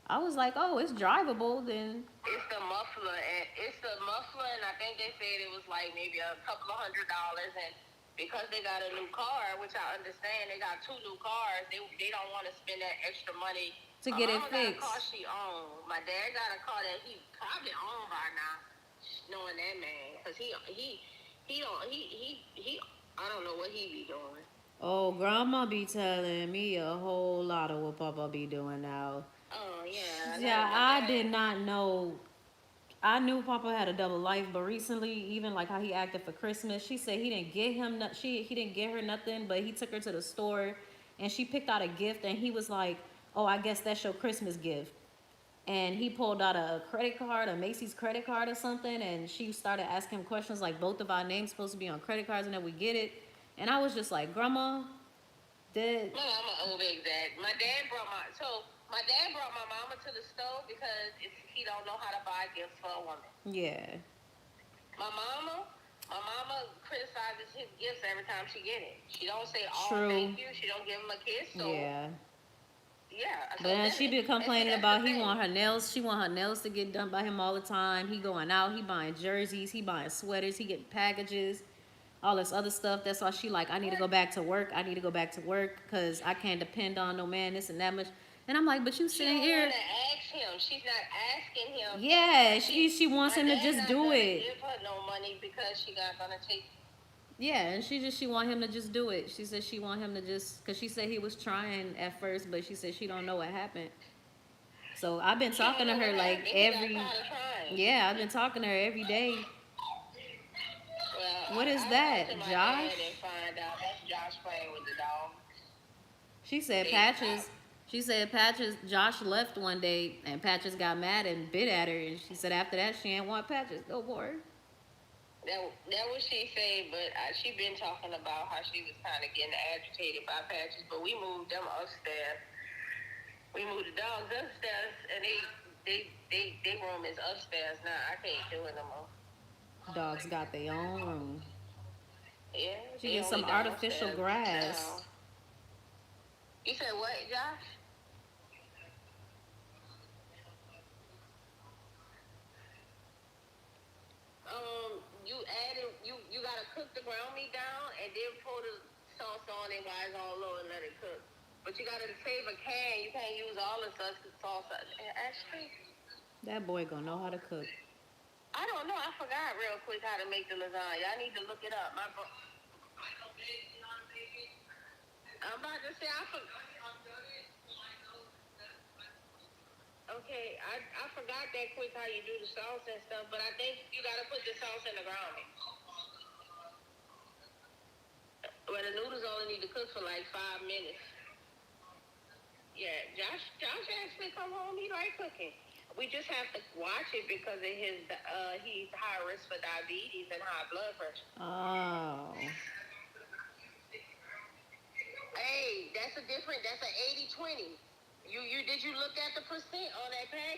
I was like, oh, it's drivable. Then it's the muffler, and I think they said it was like maybe a couple of $100. And because they got a new car, which I understand, they got 2 new cars. They don't want to spend that extra money to get it fixed. Got a car she owned. My dad got a car that he probably owned by now, knowing that man, because he I don't know what he be doing. Oh, Grandma be telling me a whole lot of what Papa be doing now. Oh yeah. Yeah, I did not know. I knew Papa had a double life, but recently, even like how he acted for Christmas, she said he didn't get him. He didn't get her nothing, but he took her to the store, and she picked out a gift, and he was like, "Oh, I guess that's your Christmas gift." And he pulled out a credit card, a Macy's credit card or something, and she started asking him questions like, both of our names supposed to be on credit cards and then we get it. And I was just like, Grandma, My mama over exact. My dad brought My dad brought my mama to the store because he don't know how to buy gifts for a woman. Yeah. My mama criticizes his gifts every time she get it. She don't say, "Oh, True. thank you." She don't give him a kiss. So Yeah. yeah. But then she been complaining about he want her nails. She want her nails to get done by him all the time. He going out. He buying jerseys. He buying sweaters. He getting packages. All this other stuff. That's why she like, I need to go back to work. I need to go back to work because I can't depend on no man. This and that much. And I'm like, but you She sitting don't here. want to ask him. She's not asking him. Yeah, she wants him to just do it. Give her no money because she not gonna take. Yeah, and she want him to just do it. She said she want him to just, cause she said he was trying at first, but she said she don't know what happened. So I've been talking to her like every, yeah, I've been talking to her every day. Well, What is I that, talked to my Josh? dad and find out that's Josh playing with the dog. She said Patches. She said Patches. Josh left one day, and Patches got mad and bit at her, and she said after that she ain't want Patches no more. That what she said, but she been talking about how she was kind of getting agitated by Patches, but we moved them upstairs. We moved the dogs upstairs, and they room is upstairs now. I can't do it no more. Dogs got their own room. Yeah. She get some artificial grass. You said what, Josh? You gotta cook the ground meat down and then pour the sauce on it while it's all low and let it cook. But you gotta save a can. You can't use all the sauce. Actually, that boy gonna know how to cook. I don't know. I forgot real quick how to make the lasagna. I need to look it up. I'm about to say I forgot. Okay, I forgot that quick how you do the sauce and stuff, but I think you gotta put the sauce in the ground. Well, the noodles only need to cook for like 5 minutes. Yeah, Josh actually come home. He like cooking. We just have to watch it because of his he's high risk for diabetes and high blood pressure. Oh. Hey, that's an 80-20. Did you look at the percent on that page?